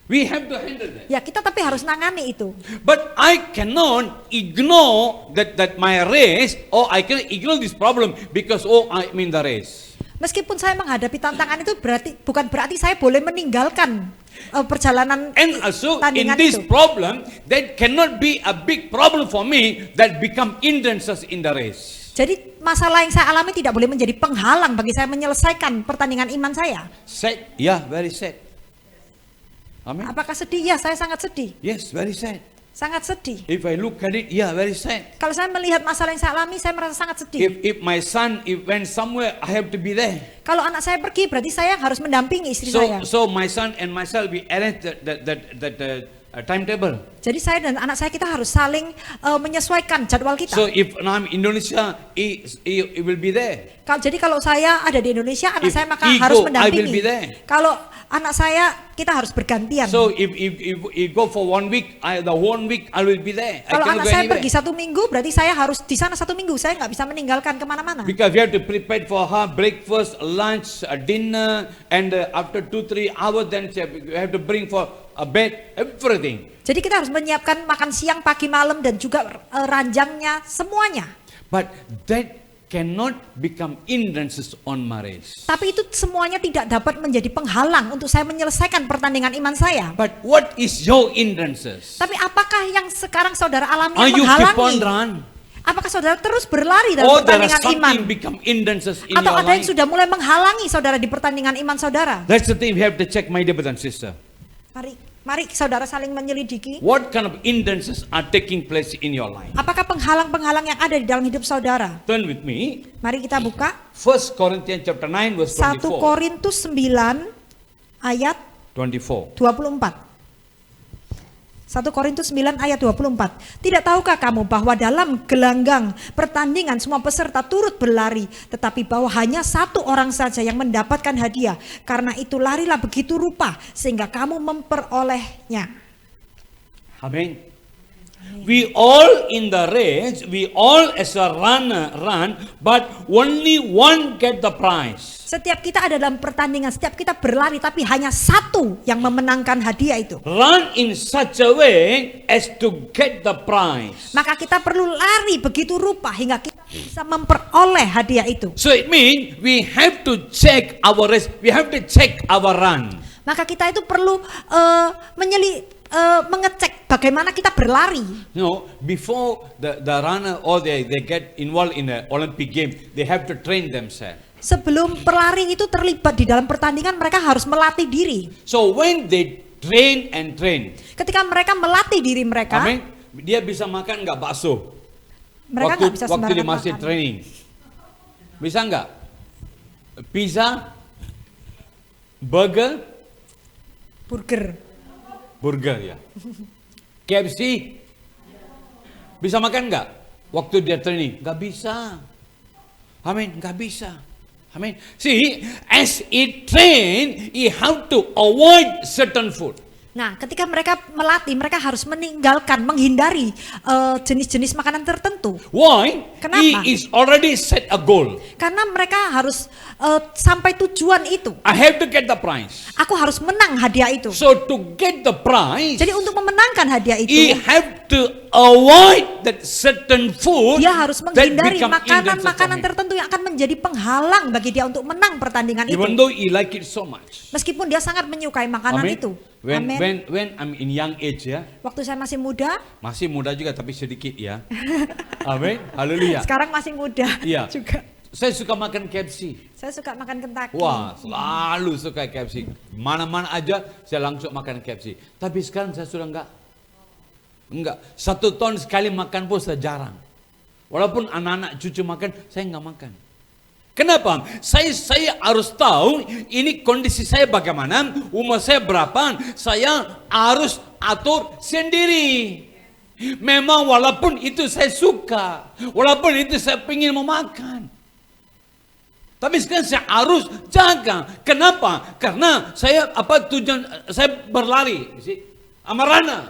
We have to handle that. Ya kita tapi harus nangani itu. But I cannot ignore that my race, or I cannot ignore this problem because I'm in the race. Meskipun saya menghadapi tantangan itu bukan berarti saya boleh meninggalkan perjalanan And also in tandingan this itu. problem, that cannot be a big problem for me that become hindrances in the race. Jadi masalah yang saya alami tidak boleh menjadi penghalang bagi saya menyelesaikan pertandingan iman saya. Sad? Yeah, very sad. Amen. Apakah sedih? Ya, saya sangat sedih. Yes, very sad. Sangat sedih. If I look at it, yeah, very sad. Kalau saya melihat masalah yang saya alami, saya merasa sangat sedih. If my son, if went somewhere, I have to be there. Kalau anak saya pergi, berarti saya harus mendampingi istri saya. So my son and myself, we arrange that timetable. Jadi saya dan anak saya kita harus saling menyesuaikan jadwal kita. So if I'm in Indonesia, he will be there. Jadi kalau saya ada di Indonesia, anak If saya maka he harus go, I will be mendampingi. there. Kalau anak saya, kita harus bergantian. So if he go for 1 week, the 1 week I will be there. I Kalau cannot anak go saya anywhere. pergi 1 minggu, berarti saya harus di sana 1 minggu. Saya nggak bisa meninggalkan kemana-mana. Because we have to prepare for her breakfast, lunch, dinner, and after 2-3 hours, then we have to bring for a bed, everything. Jadi kita harus menyiapkan makan siang, pagi, malam, dan juga ranjangnya, semuanya. But that cannot become hindrances on my race. Tapi itu semuanya tidak dapat menjadi penghalang untuk saya menyelesaikan pertandingan iman saya. But what is your hindrances? Tapi apakah yang sekarang saudara alami Are yang you keep on menghalangi? run? Apakah saudara terus berlari dalam Or there is pertandingan iman? something become hindrances in Atau your ada yang life? sudah mulai menghalangi saudara di pertandingan iman saudara? That's the thing we have to check, my dear brother and sister. Mari saudara saling menyelidiki. What kind of hindrances are taking place in your life? Apakah penghalang-penghalang yang ada di dalam hidup saudara? Turn with me. Mari kita buka 1 Corinthians chapter 9 verse 1 24. Korintus 9 ayat 24. 24. 1 Korintus 9 ayat 24. Tidak tahukah kamu bahwa dalam gelanggang pertandingan semua peserta turut berlari, tetapi bahwa hanya satu orang saja yang mendapatkan hadiah. Karena itu larilah begitu rupa sehingga kamu memperolehnya. Amen. We all in the race, we all as a runner run, but only one get the prize. Setiap kita ada dalam pertandingan, setiap kita berlari, tapi hanya satu yang memenangkan hadiah itu. Run in such a way as to get the prize. Maka kita perlu lari begitu rupa hingga kita bisa memperoleh hadiah itu. So it means we have to check our race, we have to check our run. Maka kita itu perlu mengecek bagaimana kita berlari. Before the runner or they get involved in the Olympic game, they have to train themselves. Sebelum pelari itu terlibat di dalam pertandingan, mereka harus melatih diri. So when they train and train, Ketika mereka melatih diri mereka, amin, dia bisa makan nggak bakso? mereka nggak bisa Waktu dia sembarangan masih makan. training, bisa nggak? Pizza, burger ya. KFC, bisa makan nggak? Waktu dia training, nggak bisa. Amin, nggak bisa. Amin. See, as he train, he have to avoid certain food. Nah, ketika mereka melatih, mereka harus menghindari jenis-jenis makanan tertentu. Why? Kenapa? He is already set a goal. Karena mereka harus sampai tujuan itu. I have to get the prize. Aku harus menang hadiah itu. So to get the prize, Jadi untuk memenangkan hadiah he itu, have to avoid that certain food dia harus that menghindari become hindrance for makanan-makanan him. tertentu yang akan menjadi penghalang bagi dia untuk menang pertandingan Even itu. though he like it so much. Meskipun dia sangat menyukai makanan Amin. itu. When Amin. I'm in young age ya, Waktu saya masih muda, masih muda juga tapi sedikit ya. Amin. Haleluya. sekarang masih muda Iya. juga. Saya suka makan KFC. Saya suka makan Kentucky. Wah, selalu suka KFC. Mana-mana aja saya langsung makan KFC. Tapi sekarang saya sudah enggak. 1 tahun sekali makan pun saya jarang. Walaupun anak-anak cucu makan, saya enggak makan. Kenapa? Saya harus tahu ini kondisi saya bagaimana, umur saya berapa, saya harus atur sendiri. Memang walaupun itu saya suka, walaupun itu saya ingin memakan. Tapi sekarang saya harus jaga. Kenapa? Karena saya tujuan saya berlari. I'm a runner.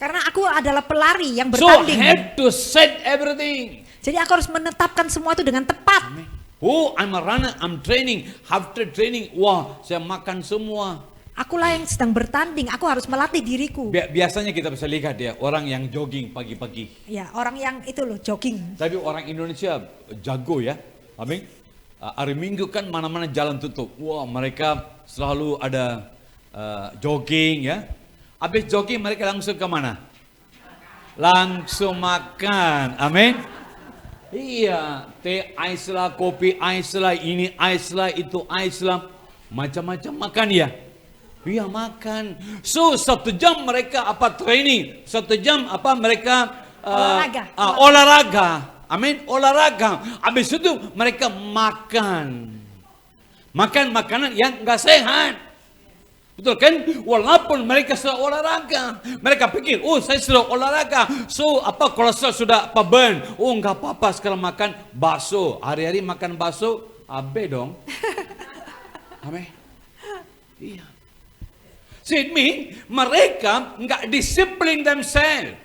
Karena aku adalah pelari yang So I bertanding. have to set everything. Jadi aku harus menetapkan semua itu dengan tepat. Oh, I'm a runner, I'm training. After training, wah, saya makan semua. Akulah yang sedang bertanding, aku harus melatih diriku. Biasanya kita bisa lihat ya, orang yang jogging pagi-pagi. Ya, orang yang itu loh, jogging. Tapi orang Indonesia jago ya. Amin. Hari Minggu kan mana-mana jalan tutup. Wah, mereka selalu ada jogging ya. Habis jogging mereka langsung ke mana? Langsung makan. Amin. Iya, teh ais lah, kopi ais lah, ini ais lah, itu ais lah. Macam-macam makan ya. Iya makan. So 1 jam mereka training. 1 jam mereka olahraga. Amin, olahraga. Habis itu mereka makan. Makan makanan yang enggak sehat. Betul kan? Walaupun mereka sudah olahraga, mereka pikir, oh saya sudah olahraga, so kolesterol sudah burn. Oh enggak apa-apa sekarang makan bakso, hari-hari makan bakso, abe dong. Amin. Iya. So it means mereka enggak disiplin themselves.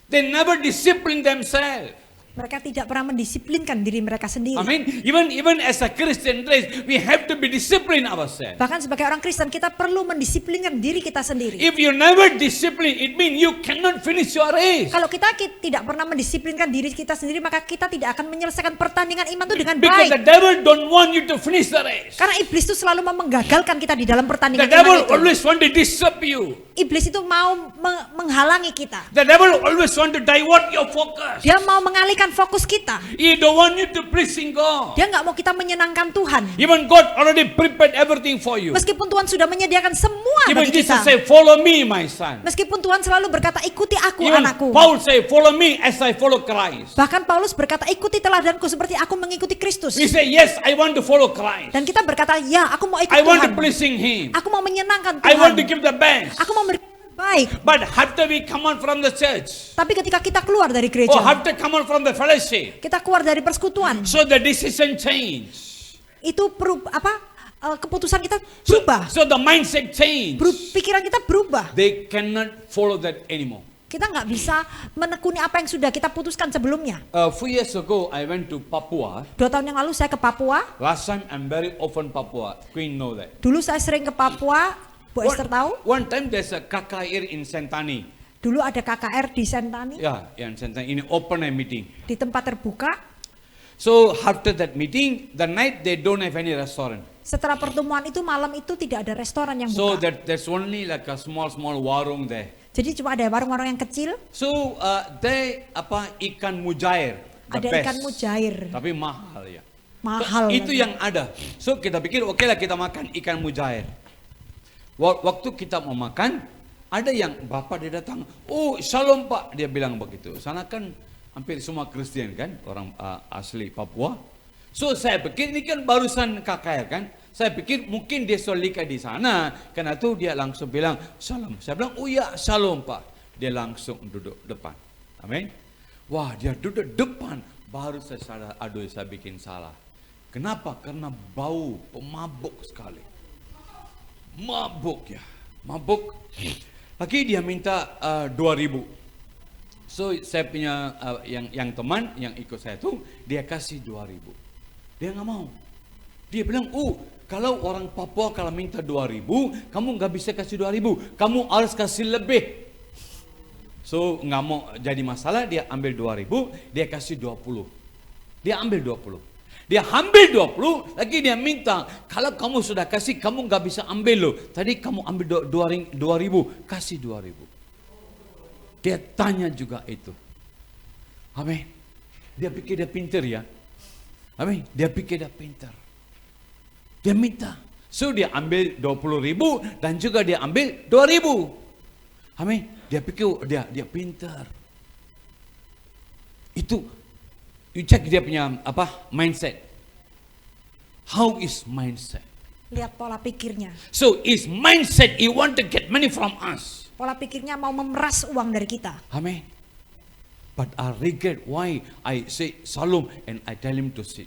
They never discipline themselves. Mereka tidak pernah mendisiplinkan diri mereka sendiri. Amin. Even as a Christian race, we have to be disciplined ourselves. Bahkan sebagai orang Kristen kita perlu mendisiplinkan diri kita sendiri. If you never discipline, it means you cannot finish your race. Kalau kita tidak pernah mendisiplinkan diri kita sendiri, maka kita tidak akan menyelesaikan pertandingan iman itu dengan Because the baik. devil don't want you to finish the race. Karena iblis itu selalu mau menggagalkan kita di dalam The pertandingan devil iman itu. always want to disturb you. Iblis itu mau menghalangi kita. The devil always want to divert your focus. Dia mau mengalihkan fokus kita. He don't want you to pleasing God. Dia nggak mau kita menyenangkan Tuhan. Even God already prepared everything for you. Meskipun Tuhan sudah menyediakan semua Even bagi Jesus kita. say, follow me, my son. Meskipun Tuhan selalu berkata, ikuti aku Even anakku. Paul say, follow me as I follow Christ. Bahkan Paulus berkata, ikuti teladanku seperti aku mengikuti Kristus. We say, yes, I want to follow Christ. Dan kita berkata, ya aku mau ikut I want to Tuhan. pleasing Him. Aku mau menyenangkan I want to Tuhan. give the best. Aku mau beri baik. But after we come out from the church, Tapi ketika kita keluar dari or gereja, after come out from the fellowship, kita keluar dari persekutuan, so the decision change. itu keputusan kita berubah. So the mindset change. Pikiran kita berubah. They cannot follow that anymore. Kita nggak bisa menekuni apa yang sudah kita putuskan sebelumnya. A few years ago, I went to Papua. 2 tahun yang lalu saya ke Papua. Last time, I'm very often Papua. Queen know that. Dulu saya sering ke Papua. Bu Esther tahu? One time there's a KKR in Sentani. Dulu ada KKR di Sentani, Yeah, in Sentani, in open air meeting. di tempat terbuka. So after that meeting, the night they don't have any restaurant. Setelah pertemuan itu malam itu tidak ada restoran yang So buka. there's only like a small warung there. Jadi cuma ada warung-warung yang kecil, So they ikan mujair, the ada best. ikan mujair, Tapi mahal ya. mahal. So, itu yang ada. So kita pikir oke lah kita makan ikan mujair. Waktu kita mau makan, ada yang bapak dia datang, oh shalom pak, dia bilang begitu. Sana kan hampir semua Kristen kan, orang asli Papua. So saya pikir ini kan barusan KKR kan, saya pikir mungkin dia solika di sana, karena itu dia langsung bilang shalom. Saya bilang oh ya shalom pak, dia langsung duduk depan. Amin. Wah dia duduk depan, baru saya sadar, aduh saya bikin salah. Kenapa? Karena bau pemabuk sekali. Mabuk ya, mabuk. Lagi dia minta 2.000. So saya punya yang teman yang ikut saya tuh dia kasih 2.000. Dia nggak mau. Dia bilang, kalau orang Papua kalau minta 2.000, kamu nggak bisa kasih 2.000, kamu harus kasih lebih. So nggak mau jadi masalah, dia ambil 2.000, dia kasih 20. Dia ambil 20. Dia ambil 20, lagi dia minta, kalau kamu sudah kasih, kamu nggak bisa ambil loh. Tadi kamu ambil 2.000, kasih 2.000. Dia tanya juga itu. Amin. Dia pikir dia pintar ya. Amin. Dia pikir dia pintar. Dia minta. So dia ambil 20.000 dan juga dia ambil 2.000. Amin. Dia pikir dia pintar. Itu you check dia punya mindset. How is mindset? Lihat pola pikirnya. So is mindset he want to get money from us. Pola pikirnya mau memeras uang dari kita. Amen. But I regret why I say shalom and I tell him to sit.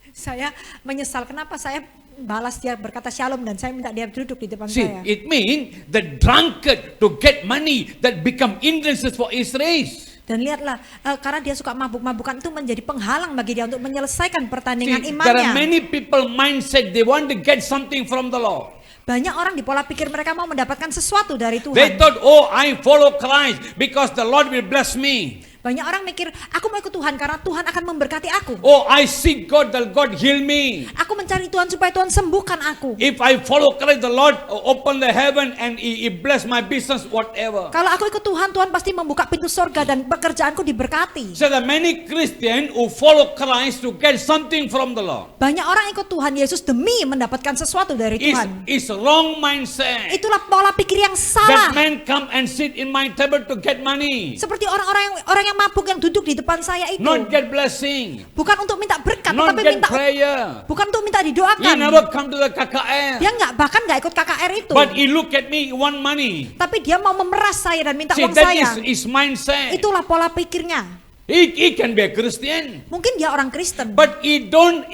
Saya menyesal kenapa saya balas dia berkata shalom dan saya minta dia duduk di depan See, saya. it means the drunkard to get money that become hindrances for his race. Dan lihatlah, karena dia suka mabuk-mabukan itu menjadi penghalang bagi dia untuk menyelesaikan pertandingan See, there are imannya. many people mindset they want to get something from the Lord. Banyak orang di pola pikir mereka mau mendapatkan sesuatu dari Tuhan. They thought, I follow Christ because the Lord will bless me. Banyak orang mikir, aku mau ikut Tuhan karena Tuhan akan memberkati aku. I seek God, that God heal me. Aku mencari Tuhan supaya Tuhan sembuhkan aku. If I follow Christ, the Lord open the heaven and He bless my business, whatever. Kalau aku ikut Tuhan, Tuhan pasti membuka pintu surga dan pekerjaanku diberkati. So there are many Christians who follow Christ to get something from the Lord. Banyak orang ikut Tuhan Yesus demi mendapatkan sesuatu dari Tuhan. It's wrong mindset. Itulah pola pikir yang That salah. man come and sit in my table to get money, Seperti orang yang mabuk yang duduk di depan saya itu. not get blessing, Bukan untuk minta berkat, not tapi get minta prayer. bukan untuk minta He didoakan. never come to the KKR, Dia bahkan nggak ikut KKR itu. but he look at me, he want money. Tapi dia mau memeras saya dan minta See, uang that saya. is mindset. Itulah pola pikirnya. He can be a Christian, Mungkin dia orang Kristen, but he don't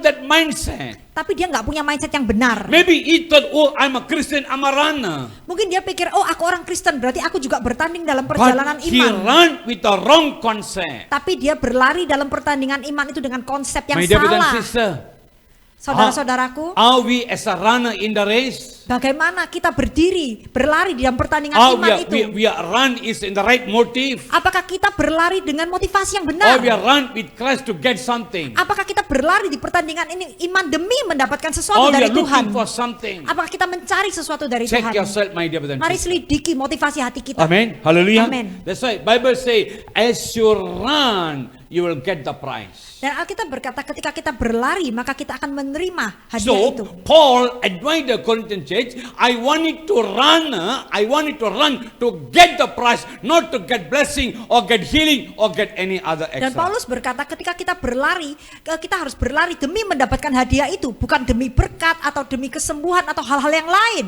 that mindset. tapi dia nggak punya mindset yang benar. Maybe he thought, I'm a Christian, I'm a runner. Mungkin dia pikir, aku orang Kristen, berarti aku juga bertanding dalam But perjalanan he iman. run with the wrong concept. Tapi dia berlari dalam pertandingan iman itu dengan konsep yang My dear brother and salah. sister, Saudara-saudaraku, are we as a runner in the race? bagaimana kita berlari di dalam pertandingan Or iman itu? we are run is in the right motive? Apakah kita berlari dengan motivasi yang Or benar? we are run with Christ to get something? Apakah kita berlari di pertandingan ini iman demi mendapatkan Or sesuatu we dari are Tuhan? looking for something? Apakah kita mencari sesuatu dari Check Tuhan? yourself, my dear brother and Mari sister. selidiki motivasi hati kita. Amen. Hallelujah. Amen. That's why Bible say, as you run, you will get the prize. Dan Alkitab berkata ketika kita berlari maka kita akan menerima hadiah So itu. Paul advised the Corinthian church, I want it to run to get the prize, not to get blessing or get healing or get any other Dan extra. Paulus berkata ketika kita berlari, kita harus berlari demi mendapatkan hadiah itu, bukan demi berkat atau demi kesembuhan atau hal-hal yang lain.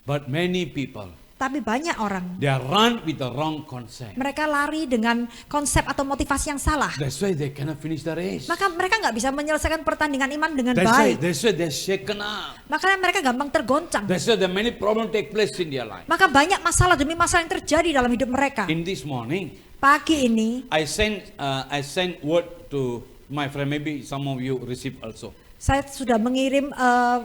But many people, Tapi banyak orang, they run with the wrong concept. mereka lari dengan konsep atau motivasi yang salah. That's why they cannot finish the race. Maka mereka nggak bisa menyelesaikan pertandingan iman dengan That's why baik. they're shaken up. Makanya mereka gampang tergoncang. That's why there are many problems take place in their life. Maka banyak masalah demi masalah yang terjadi dalam hidup mereka. In this morning, Pagi ini I sent word to my friend. Maybe some of you receive also. saya sudah mengirim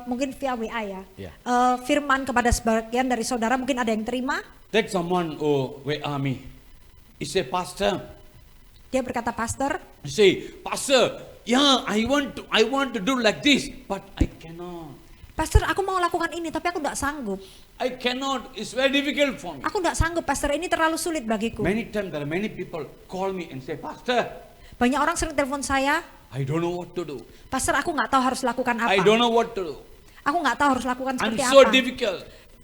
mungkin via WA ya, Yeah. firman kepada sebagian dari saudara, mungkin ada yang terima. That someone WA me. He say, Pastor. Dia berkata, Pastor, He say, Pastor, yeah, I want to do like this, but I cannot. Pastor, aku mau lakukan ini, tapi aku tidak sanggup. I cannot. It's very difficult for me. Aku tidak sanggup, Pastor. Ini terlalu sulit bagiku. Many times there are many people call me and say, Pastor, Banyak orang sering telepon saya, I don't know what to do. Pastor, aku nggak tahu harus lakukan apa. I don't know what to do. Aku nggak tahu harus lakukan I'm seperti so apa. difficult.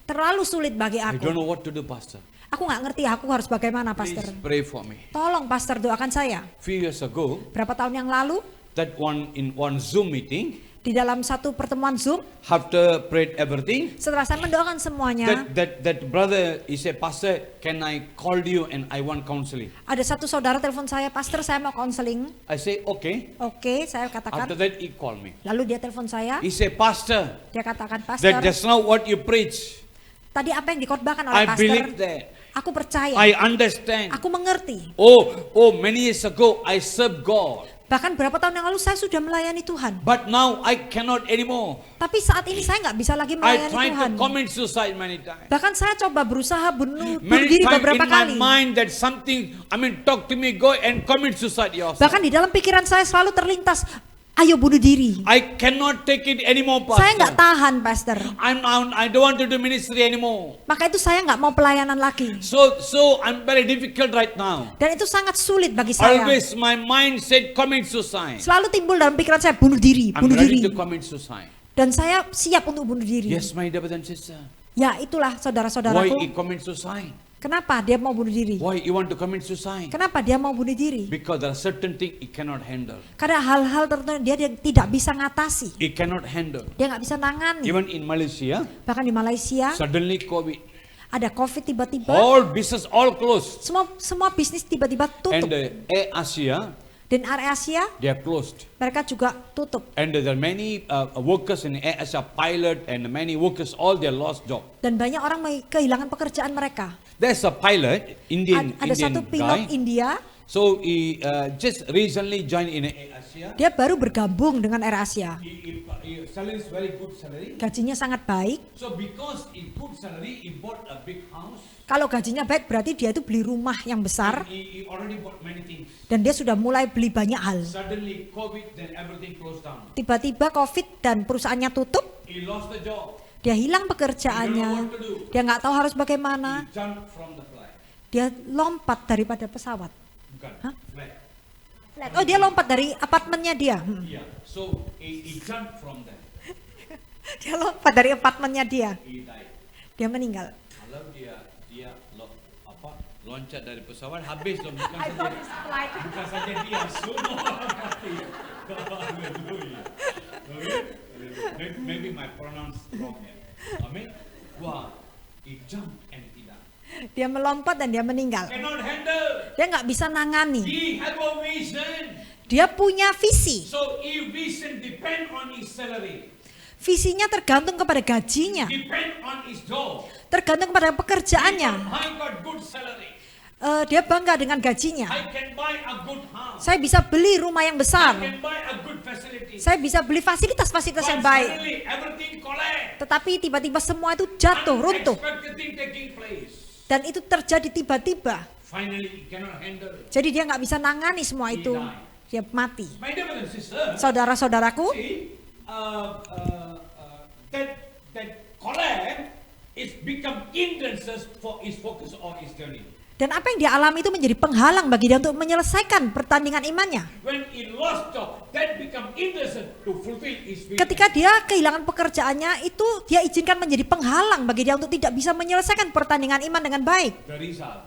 Terlalu sulit bagi I aku. don't know what to do, Pastor. Aku nggak ngerti aku harus bagaimana, Please Pastor. pray for me. Tolong, Pastor, doakan saya. Few years ago, Berapa tahun yang lalu, that in one Zoom meeting, di dalam satu pertemuan Zoom, after prayed everything, setelah saya mendoakan semuanya, that brother, he said, Pastor, can I call you and I want counseling? ada satu saudara telepon saya, Pastor, saya mau konseling. I say, okay. Oke, saya After katakan. that, he called me. Lalu dia telepon saya, He said, Pastor, dia katakan, Pastor, that's not what you preach. tadi apa yang dikhotbahkan oleh I Pastor, believe that. aku percaya, I understand. aku mengerti. Oh, many years ago, I served God. Bahkan berapa tahun yang lalu saya sudah melayani Tuhan. But now I cannot anymore. Tapi saat ini saya nggak bisa lagi I melayani tried Tuhan. to commit suicide many times. Bahkan saya coba berusaha bunuh Many diri times beberapa in my kali. mind that something, talk to me, go and commit suicide yourself. Bahkan di dalam pikiran saya selalu terlintas, ayo bunuh diri. I cannot take it anymore, Pastor. Saya nggak tahan, Pastor. I don't want to do ministry anymore. Maka itu saya nggak mau pelayanan lagi. So I'm very difficult right now. Dan itu sangat sulit bagi saya. Always my mind said commit suicide. Selalu timbul dalam pikiran saya, bunuh diri, I'm bunuh ready diri. to commit suicide. Dan saya siap untuk bunuh diri. Yes, my dear brother and sister. Ya itulah Why saudara-saudaraku. he commit suicide? Kenapa dia mau bunuh diri? Why you want to commit suicide? Kenapa dia mau bunuh diri? Because there are certain things he cannot handle. Karena hal-hal tertentu dia tidak bisa ngatasi. He cannot handle. Dia nggak bisa nangani. Even in Malaysia, Bahkan di Malaysia suddenly COVID. ada COVID tiba-tiba. All business all closed. Semua bisnis tiba-tiba And tutup. Air Asia, Dan area Asia they are closed. mereka juga tutup. And there are many workers in Air Asia, pilot and many workers, all they lost job. Dan banyak orang kehilangan pekerjaan mereka. There's a pilot, Indian Ada satu pilot guy. India, So he just recently joined in Air Asia. dia baru bergabung dengan Air Asia. He salary is very good salary. Gajinya sangat baik. So because he good salary, he bought a big house. Kalau gajinya baik berarti dia itu beli rumah yang besar. He already bought many things. Dan dia sudah mulai beli banyak hal. Suddenly COVID, then everything closed down. Tiba-tiba COVID dan perusahaannya tutup. He lost the job. Dia hilang pekerjaannya. Dia nggak tahu harus bagaimana. He jumped from the flight. Dia lompat daripada pesawat. Bukan, Hah? flat. Oh, dia lompat dari apartemennya dia. Yeah. So he jumped from there. Dia lompat dari apartemennya dia. He died. Dia meninggal. Kalau dia loncat dari pesawat habis loh, bukan saja dia semua orang mati. Hallelujah. Maybe my pronounce wrong here. Amen. Wah, he jumped and he died. Dia melompat dan dia meninggal. Cannot handle. Dia nggak bisa nangani. He have a vision. Dia punya visi. So his vision depend on his salary. Visinya tergantung kepada gajinya. Depend on his job. Tergantung kepada pekerjaannya. I got good salary. Dia bangga dengan gajinya. I can buy a good house. Saya bisa beli rumah yang I besar. can buy a good facility. Saya bisa beli fasilitas-fasilitas yang But baik. suddenly everything collapse. Tetapi tiba-tiba semua itu jatuh, runtuh. Unexpected thing taking place. Dan itu terjadi tiba-tiba. Finally, he cannot handle. Jadi dia nggak bisa nangani semua itu. Dia mati. My dear brother and sister, Saudara-saudaraku, see, that collapse is become hindrances for his focus or his journey. dan apa yang dia alami itu menjadi penghalang bagi dia untuk menyelesaikan pertandingan imannya. When he lost job, that become hindrances to fulfill his vision. Ketika dia kehilangan pekerjaannya, itu dia izinkan menjadi penghalang bagi dia untuk tidak bisa menyelesaikan pertandingan iman dengan baik. The result,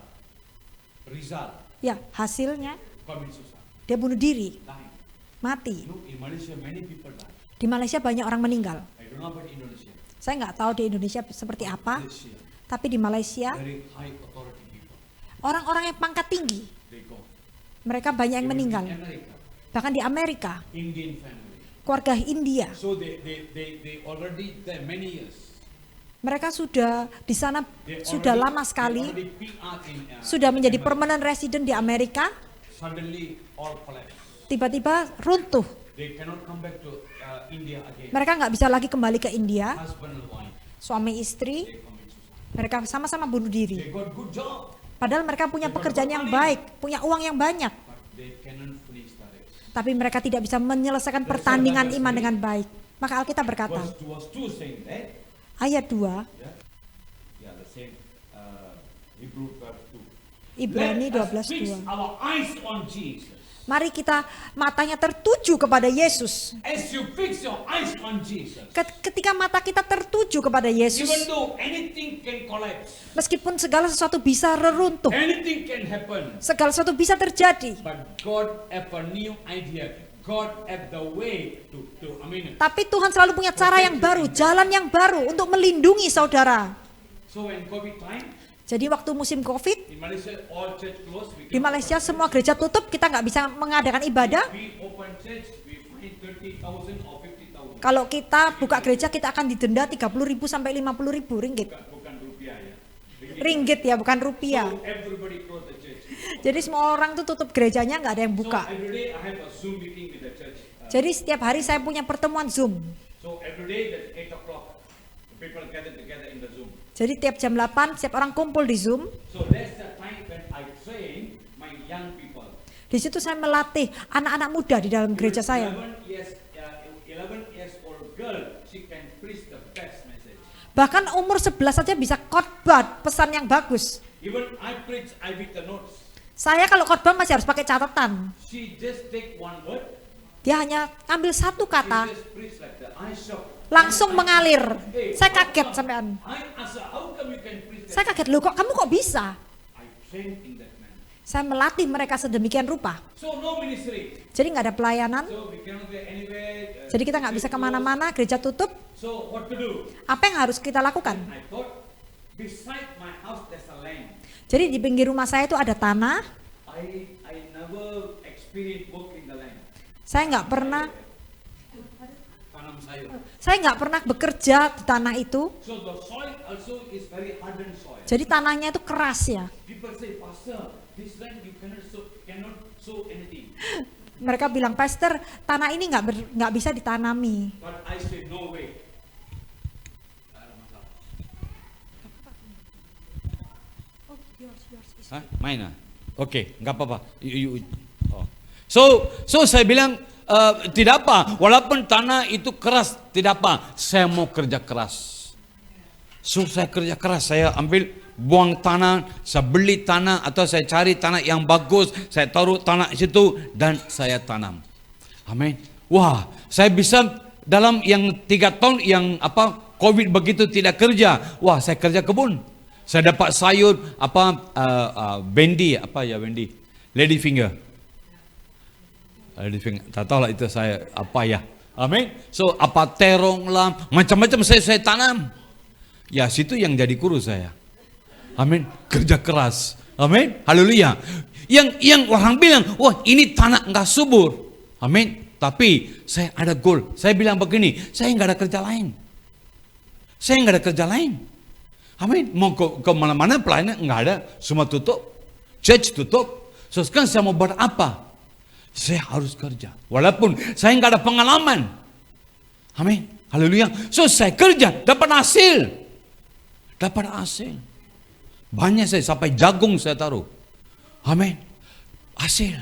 Ya, hasilnya commit suicide, dia bunuh diri, dying. mati. You know, in Malaysia, many people die. Di Malaysia banyak orang meninggal. I don't know about Indonesia. Saya nggak tahu di Indonesia seperti apa, Malaysia, tapi di Malaysia very high authority people, orang-orang yang pangkat tinggi, they go. mereka banyak yang Even meninggal. in America, Bahkan di Amerika, Indian family. keluarga India, So they already there many years. mereka sudah di sana They sudah already- lama sekali, they already PR in, sudah menjadi America. permanent resident di Amerika, Suddenly all collapse. tiba-tiba runtuh. They cannot come back to India again. Mereka nggak bisa lagi kembali ke India, Husband and wife, suami istri, they commit suicide. mereka sama-sama bunuh diri. They got good job, Padahal mereka punya pekerjaan yang baik, punya uang yang banyak, but they cannot finish the race. tapi mereka tidak bisa menyelesaikan pertandingan iman dengan baik. Maka Alkitab berkata, Verse 2 saying that, ayat 2, yeah, the same Hebrew verse 2. Ibrani Let us 12:2. fix our eyes on Jesus. Mari kita matanya tertuju kepada Yesus. As you fix your eyes on Jesus, Ketika mata kita tertuju kepada even Yesus, though anything can collapse, meskipun segala sesuatu bisa reruntuh, anything can happen, segala sesuatu bisa terjadi, but God have a new idea. God have the way to tapi Tuhan selalu punya cara yang baru, jalan yang baru untuk melindungi saudara. So when COVID time, Jadi waktu musim COVID, in Malaysia all church closed, we di Malaysia semua gereja tutup, kita nggak bisa mengadakan ibadah. we open church, we find 30,000 or 50,000. Kalau kita buka gereja, kita akan didenda 30.000 sampai 50.000 ringgit. Bukan rupiah ya. Ringgit ya, bukan rupiah. So everybody close the church. Jadi semua orang tuh tutup gerejanya, nggak ada yang So buka. every day I have a Zoom meeting with the church. Jadi setiap hari saya punya pertemuan Zoom. So every day at 8 o'clock, the people gather together in the Zoom. Jadi tiap jam 8 setiap orang kumpul di Zoom. So that's the time when I train my young people. Di situ saya melatih anak-anak muda di dalam gereja saya. 11 years old girl, she can preach the best message. Bahkan umur 11 saja bisa khotbah pesan yang bagus. Even I preach, I with the notes. Saya kalau khotbah masih harus pakai catatan. She just take one word, Dia hanya ambil satu she kata, just preach like that. I shock. langsung mengalir. Hey, Saya how kaget come? sampean. I ask her, how come you can preach Saya that? kaget, loh kok kamu kok bisa? I train in that man. Saya melatih mereka sedemikian rupa. So no ministry. Jadi nggak ada pelayanan. So we cannot go anywhere. Jadi kita nggak bisa kemana-mana, gereja tutup. So what to do? Apa yang harus kita lakukan? I thought beside my house there's a land. Jadi di pinggir rumah saya itu ada tanah. I never experienced work in the land. Saya nggak pernah, Tanam sayur. saya nggak pernah bekerja di tanah itu. So the soil also is very hardened soil. Jadi tanahnya itu keras ya. People say, Pastor, this land you cannot sow anything. Mereka bilang, Pastor, tanah ini nggak bisa ditanami. But I say no way. Ada masalah. Hah? Main ah? Oke, nggak apa-apa. Oh. So saya bilang tidak apa, walaupun tanah itu keras, tidak apa. Saya mau kerja keras. So saya kerja keras, saya ambil buang tanah, saya beli tanah atau saya cari tanah yang bagus, saya taruh tanah situ dan saya tanam. Amin. Wah, saya bisa dalam yang 3 tahun yang COVID begitu tidak kerja. Wah, saya kerja kebun. Saya dapat sayur bendi lady finger. Tak tahu lah itu saya apa ya. Amin. So terong lah, macam-macam saya tanam. Ya situ yang jadi guru saya. Amin. Kerja keras. Amin. Haleluya. Yang orang bilang, wah ini tanah enggak subur. Amin. Tapi saya ada goal. Saya bilang begini, saya enggak ada kerja lain. Saya enggak ada kerja lain. Amin. Mau ke mana-mana pelayanan enggak ada, semua tutup. Church tutup. So sekarang saya mau buat apa? Saya harus kerja. Walaupun saya enggak ada pengalaman. Amin. Haleluya. So saya kerja, dapat hasil. Dapat hasil. Banyak saya sampai jagung saya taruh. Amin. Hasil.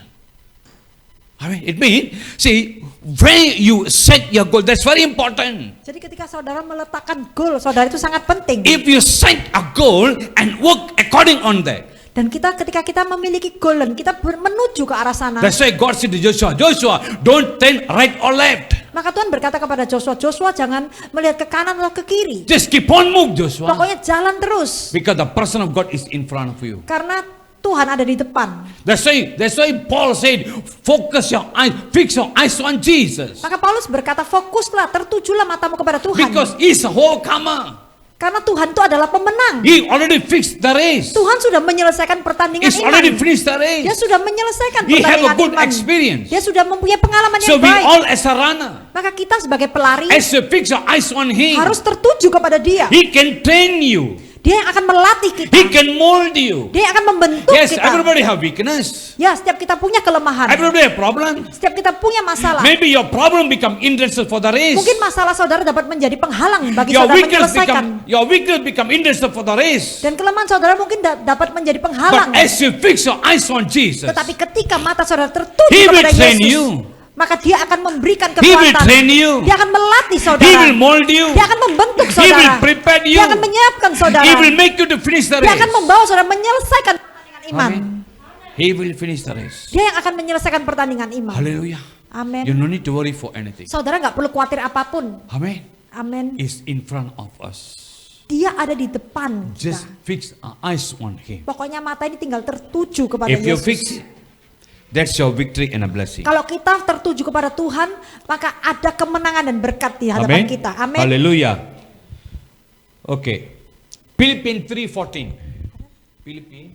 Amin. It means, see, when you set your goal, that's very important. Jadi ketika saudara meletakkan goal, saudara itu sangat penting. If you set a goal and work according on that, Dan ketika kita memiliki goal dan kita menuju ke arah sana, that's why God said to Joshua, Joshua, don't turn right or left. maka Tuhan berkata kepada Joshua, Joshua jangan melihat ke kanan atau ke kiri. Just keep on move, Joshua. Pokoknya jalan terus. Because the person of God is in front of you. Karena Tuhan ada di depan. That's why Paul said, focus your eyes, fix your eyes on Jesus. Maka Paulus berkata, fokuslah, tertujulah matamu kepada Tuhan. Because he's a whole comer. Karena Tuhan itu adalah pemenang. He already fixed the race. Tuhan sudah menyelesaikan pertandingan He's iman. already finished the race. Dia sudah menyelesaikan He have a pertandingan good iman. experience. Dia sudah mempunyai pengalaman So yang we baik. all as a runner, Maka kita sebagai pelari as you fix your eyes on Him, harus tertuju kepada Dia. He can train you. Dia yang akan melatih kita. He can mold you. Dia yang akan membentuk Yes, kita. everybody have weakness. Ya, setiap kita punya kelemahan. Everybody have problem. Setiap kita punya masalah. Maybe your problem become hindrance for the race. Mungkin masalah saudara dapat menjadi penghalang bagi Your saudara weakness menyelesaikan. become hindrance for the race. Dan kelemahan saudara mungkin dapat menjadi But penghalang. as you fix your eyes on Jesus, Tetapi ketika mata saudara tertuju He will kepada train Yesus, you. maka dia akan memberikan He will kekuatan. train you. Dia akan melatih He saudara. will mold you. Dia akan membentuk He saudara. will prepare you. Dia akan menyiapkan saudara. He will make you to finish the Dia akan race. membawa saudara menyelesaikan pertandingan iman. Amen. He will finish the race. Dia yang akan menyelesaikan pertandingan iman. Hallelujah. Amin. You don't need to worry for anything. Saudara nggak perlu khawatir apapun. Amen. Amin. Is in front of us. Dia ada di depan Just kita. fix our eyes on Him. Pokoknya mata ini tinggal tertuju kepada If you Yesus. fix it, that's your victory and a blessing. Kalau kita tertuju kepada Tuhan, maka ada kemenangan dan berkat di hadapan kita. Amin. Hallelujah. Okay. Philippians 3:14. Philippians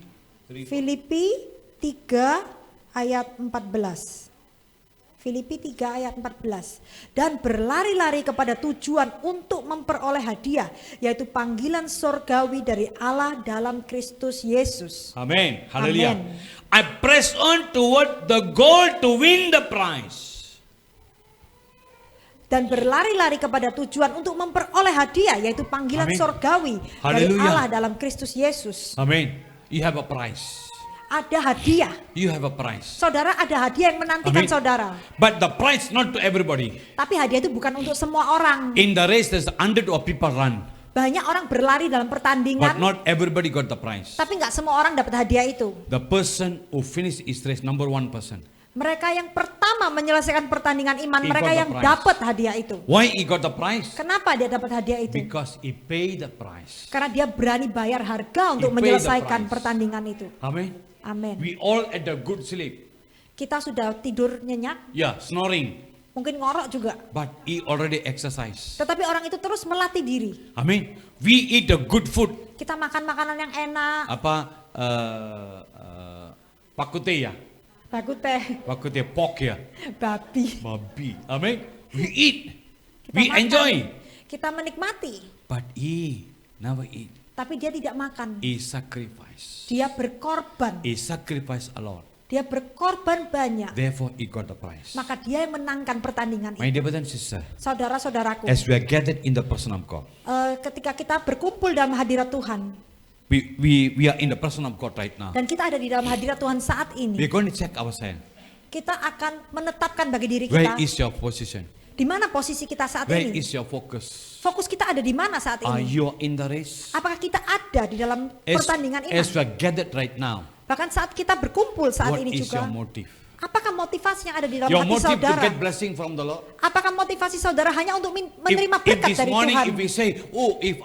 3. Filipi 3 ayat 14. Filipi 3 ayat 14. Dan berlari-lari kepada tujuan untuk memperoleh hadiah, yaitu panggilan sorgawi dari Allah dalam Kristus Yesus. Amen. Hallelujah. Amen. I press on toward the goal to win the prize. Dan berlari-lari kepada tujuan untuk memperoleh hadiah, yaitu panggilan Amin. sorgawi dari Haleluya. Allah dalam Kristus Yesus. Amen. You have a prize. Ada hadiah. You have a prize. Saudara, ada hadiah yang menantikan Amin. saudara. But the prize not to everybody. Tapi hadiah itu bukan untuk semua orang. In the race there's 100 of people run. Banyak orang berlari dalam But pertandingan, not everybody got the prize. tapi nggak semua orang dapat hadiah itu. The person who finished his race, number 1 person. Mereka yang pertama menyelesaikan pertandingan iman, He mereka got the yang prize. dapat hadiah itu. Why he got the prize? Kenapa dia dapat hadiah itu? Because he paid the price. Karena dia berani bayar harga untuk He paid the menyelesaikan price. pertandingan itu. Amen. Amin. We all at the good sleep. Kita sudah tidur nyenyak, Yeah, snoring. mungkin ngorok juga. But he already exercised. Tetapi orang itu terus melatih diri. Amen. We eat the good food. Kita makan makanan yang enak, Apa? Pakute ya. bagus teh, Pakute pork ya. babi. Babi. Amen. We eat. Kita We makan. enjoy. Kita menikmati, But he never eat. tapi dia tidak makan. He sacrificed. Dia berkorban. He sacrificed a lot. Dia berkorban banyak. Therefore he got the prize. Maka dia yang menangkan pertandingan My itu. dear brother and sister, Saudara-saudaraku, as we are gathered in the person of God, ketika kita berkumpul dalam hadirat Tuhan, we are in the person of God right now. dan kita ada di dalam hadirat Tuhan saat We're ini, going to check ourselves. kita akan menetapkan bagi diri Where kita, is your position? di mana posisi kita saat Where ini. is your focus? Fokus kita ada di mana saat Are ini? you in the race? Apakah kita ada di dalam pertandingan As we iman? are gathered right now, Bahkan saat kita berkumpul saat what ini is your juga, motive? apakah motivasi yang ada di dalam Your hati motive to saudara? get blessing from the Lord? Apakah motivasi saudara hanya untuk menerima If berkat this dari morning Tuhan? if we say, oh, if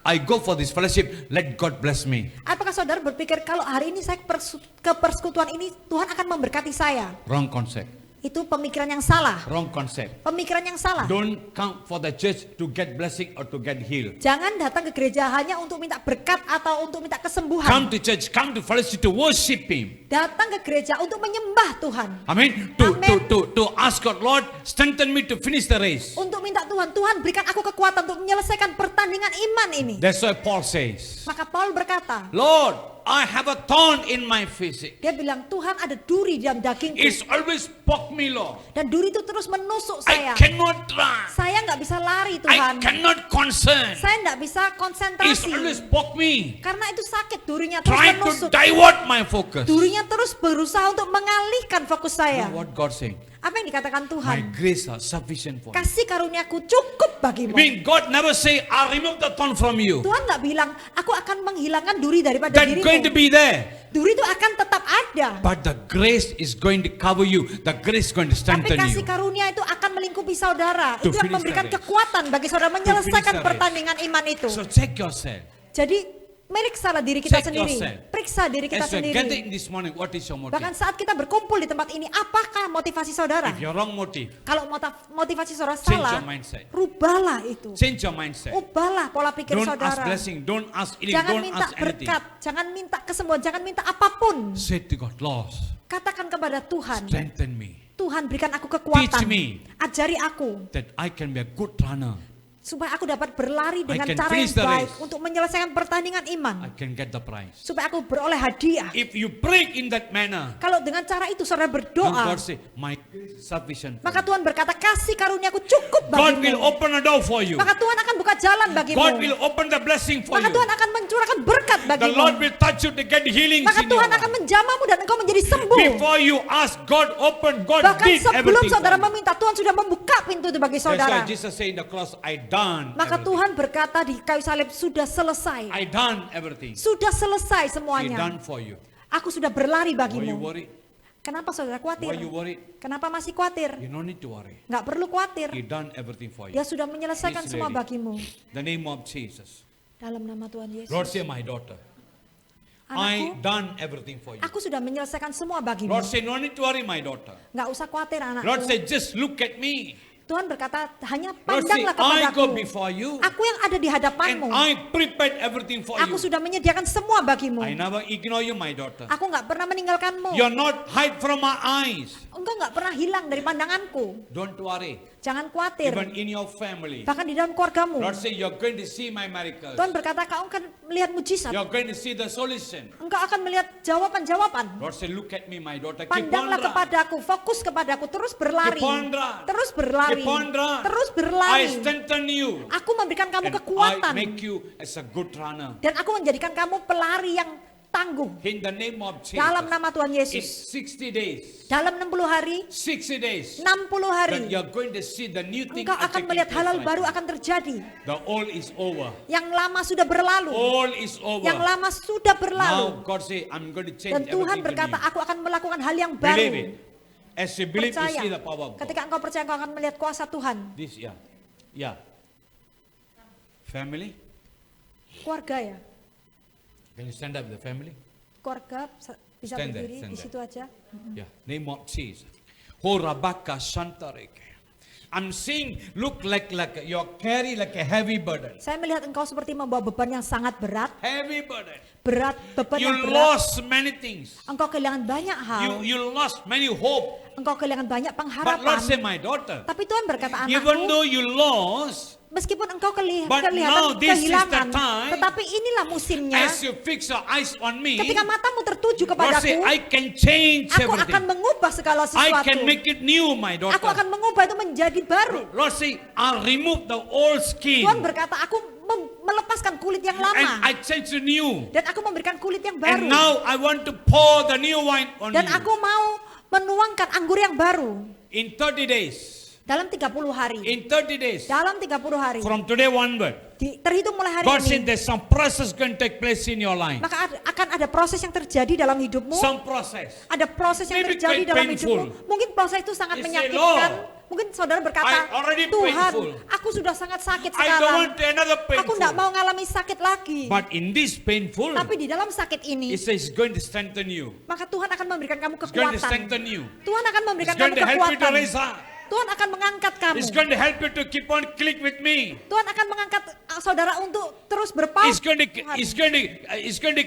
I go for this fellowship, let God bless me. Apakah saudara berpikir kalau hari ini saya ke persekutuan ini Tuhan akan memberkati saya? Wrong concept. Itu pemikiran yang salah. Wrong concept. Pemikiran yang salah. Don't come for the church to get blessing or to get healed. Jangan datang ke gereja hanya untuk minta berkat atau untuk minta Come kesembuhan. to church, come to fellowship to worship Him. Datang ke gereja untuk menyembah Tuhan. Amen. Amen. To ask God, Lord, strengthen me to finish the race. Untuk minta Tuhan berikan aku kekuatan untuk menyelesaikan pertandingan iman ini. That's why Paul says, Maka Paul berkata, Lord, I have a thorn in my physique. dia bilang, Tuhan ada duri di dalam dagingku. It's always poke me, Lord. Dan duri itu terus menusuk I saya. cannot run. Saya nggak bisa lari I Tuhan. cannot concern. Saya nggak bisa It's konsentrasi. always poke me. Karena itu sakit, durinya terus Try to menusuk. divert my focus. Durinya terus berusaha untuk mengalihkan fokus You saya. know what God saying? Apa yang dikatakan My Tuhan? grace are sufficient for you. Kasih karuniaku cukup I bagimu. mean, God never say, I'll remove the thorn from you. Tuhan nggak bilang, aku akan menghilangkan duri daripada That's going to dirimu. be there. Duri itu akan tetap ada. But the grace is going to cover you. The grace is going to Tapi strengthen kasih you. karunia itu akan melingkupi saudara. To Itu yang finish memberikan the race. kekuatan bagi saudara finish menyelesaikan the race. pertandingan iman itu. So check yourself. Jadi meriksalah diri kita Check sendiri. yourself. Periksa diri kita As you're sendiri. gathering this morning, what is your motive? Bahkan saat kita berkumpul di tempat ini, apakah motivasi saudara? If you're wrong motive, Kalau motivasi saudara change salah, your mindset. rubahlah itu. Change your mindset. Ubahlah pola pikir Don't ask saudara. blessing. Don't ask healing. Jangan Don't minta ask anything. berkat, jangan minta kesembuhan, jangan minta apapun. Say to God, Lord, Katakan kepada Tuhan, strengthen me Tuhan berikan aku kekuatan. Teach me. Ajari aku that I can be a good runner. supaya aku dapat berlari dengan can cara yang finish the baik race. untuk menyelesaikan pertandingan I iman, can get the prize. supaya aku beroleh hadiah. If you pray in that manner, Kalau dengan cara itu saudara then berdoa, God say, my grace is sufficient. maka Tuhan berkata, kasih karuniaku cukup God will bagimu. open a door for you. Maka Tuhan akan buka jalan bagimu. God will open the blessing for Maka you. Tuhan akan mencurahkan berkat The Lord bagimu. will touch you to get healings Maka in your Tuhan akan life. menjamamu dan engkau menjadi sembuh. Before you ask, God open, God Bahkan did sebelum everything saudara for you. meminta, Tuhan sudah membuka pintu itu bagi That's why saudara. Jesus said in the cross, I done Maka everything. Tuhan berkata di kayu salib, sudah selesai. I done everything. Sudah selesai He semuanya. done for you. Aku sudah berlari Why you bagimu. worried? Kenapa saudara Why you khawatir? worried? Kenapa masih khawatir? You don't need to worry. Nggak perlu khawatir. He done everything for you. Dia sudah menyelesaikan This semua lady. bagimu. The name of Jesus. Dalam nama Tuhan Yesus. Lord say, my daughter, I Anakku, done everything for you. aku sudah menyelesaikan semua bagimu. Lord say, no need to worry, my daughter. Nggak usah khawatir Lord anakku. say, just look at me. Tuhan berkata, hanya Lord say, pandanglah I go kepadaku. before you. Aku yang ada di And hadapanmu. I prepared everything for Aku you. sudah menyediakan semua bagimu. I never ignore you, my daughter. Aku nggak pernah meninggalkanmu. You're not hide from my eyes. Engkau nggak pernah hilang dari pandanganku. Don't worry. Jangan khawatir. Even in your family. Bahkan di dalam keluargamu. Lord say, you're going to see my miracles. Tuhan berkata, kau akan melihat mujizat. You're going to see the solution. Engkau akan melihat jawaban-jawaban. Lord say, look at me, my daughter. Keep on Pandanglah run. kepadaku, fokus kepadaku, terus berlari. Keep on run. Terus berlari. Keep on run. Terus I berlari. strengthen you. Aku memberikan kamu And I kekuatan. make you as a good runner. Dan aku menjadikan kamu pelari yang tangguh. In the name of Jesus. Dalam nama Tuhan In Yesus. 60 days. Dalam 60 hari, 60 days. 60 hari, Then you're going to see the new thing. engkau are akan taking melihat place hal-hal right baru now. akan terjadi. The old is over. Yang lama sudah berlalu. All is over. Yang lama sudah Now berlalu. God say, I'm going to change Dan Tuhan everything in berkata, you. aku akan melakukan hal yang Believe baru. it. As you believe, you Percaya. see the power of God. Ketika engkau percaya, engkau akan melihat kuasa Tuhan. This, yeah. Yeah. Family? Keluarga ya. Can you stand up the family? Keluarga bisa Stand there, berdiri stand di there. situ aja. Yeah. Name of Jesus. Horabaka Santareke. I'm seeing, look like you carry like a heavy burden. Saya melihat engkau seperti membawa beban yang sangat berat. Heavy burden. Beban You yang berat. lost many things. Engkau kehilangan banyak hal. You lost many hope. Engkau kehilangan banyak But Lord pengharapan. say, my daughter, Tapi Tuhan berkata, even anakku, though you lost, meskipun engkau but now kelihatan this is the kehilangan, time, tetapi inilah musimnya. as you fix your eyes on me, Ketika matamu tertuju Lord say, kepadaku, I can change aku akan everything. mengubah segala I sesuatu. can make it new, my Aku daughter. akan mengubah itu menjadi baru. Lord say, I'll remove the old skin Tuhan berkata, aku melepaskan kulit yang and lama. I change to new. Dan aku memberikan kulit yang And baru. now I want to pour the new wine on Dan you. aku mau menuangkan anggur yang baru. In 30 days. Dalam 30 hari. In 30 days. Dalam 30 hari. From today onward. Terhitung mulai hari God said ini. there's some process going to take place in your life. Maka akan ada proses yang terjadi dalam hidupmu. Some process. Ada proses yang Maybe terjadi quite dalam painful. hidupmu. Mungkin proses itu sangat You say, menyakitkan. "Lord, Mungkin saudara berkata, I already Tuhan, painful. aku sudah sangat sakit I don't sekarang. want another Aku tidak painful. mau ngalami sakit lagi. But in this painful, Tapi di dalam sakit ini, it says it's going to strengthen you. maka Tuhan akan memberikan kamu It's going to kekuatan. strengthen you. Tuhan akan memberikan It's going kamu to help you to kekuatan. raise up. Tuhan akan mengangkat kamu. It's going to help you to keep on click with me. Tuhan akan mengangkat saudara untuk terus berpaut. It's going to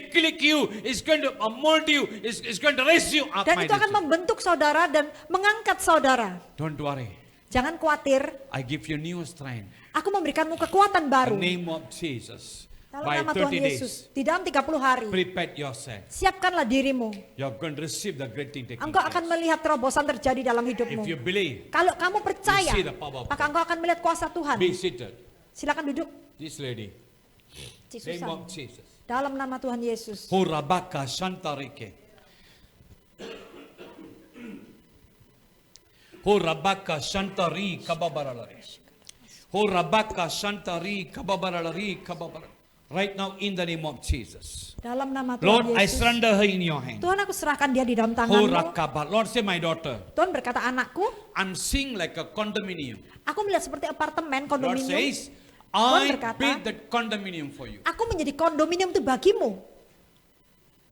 click you. It's going to mold you. It's going to raise you up. Dan My itu akan daughter. membentuk saudara dan mengangkat saudara. Don't worry. Jangan khawatir, I give you new strength. aku memberikanmu kekuatan In baru. the name of Jesus. Dalam By nama Tuhan 30 Yesus, days, di dalam 30 hari, prepare yourself. siapkanlah dirimu. You're going to receive the great thing taking Engkau akan place. melihat terobosan terjadi dalam hidupmu. If you believe, Kalau kamu percaya, you see the power of maka engkau akan melihat kuasa Tuhan. be seated. Silakan duduk. This lady. Cik Name Susan. of Jesus. Dalam nama Tuhan Yesus. Horabaka Shantarike. Horabaka Shantari Kababaralari. Horabaka Shantari Kababaralari Kababar. Right now in the name of Jesus. Dalam nama Tuhan Lord, I Yesus. surrender her in your hand. Tuhan, aku serahkan dia di dalam tanganmu. Horakaba. Lord, say my daughter. Tuhan berkata, anakku, I'm seeing like a condominium. aku melihat seperti apartemen, Lord kondominium. says, I berkata, built that condominium for you. Aku menjadi kondominium itu bagimu.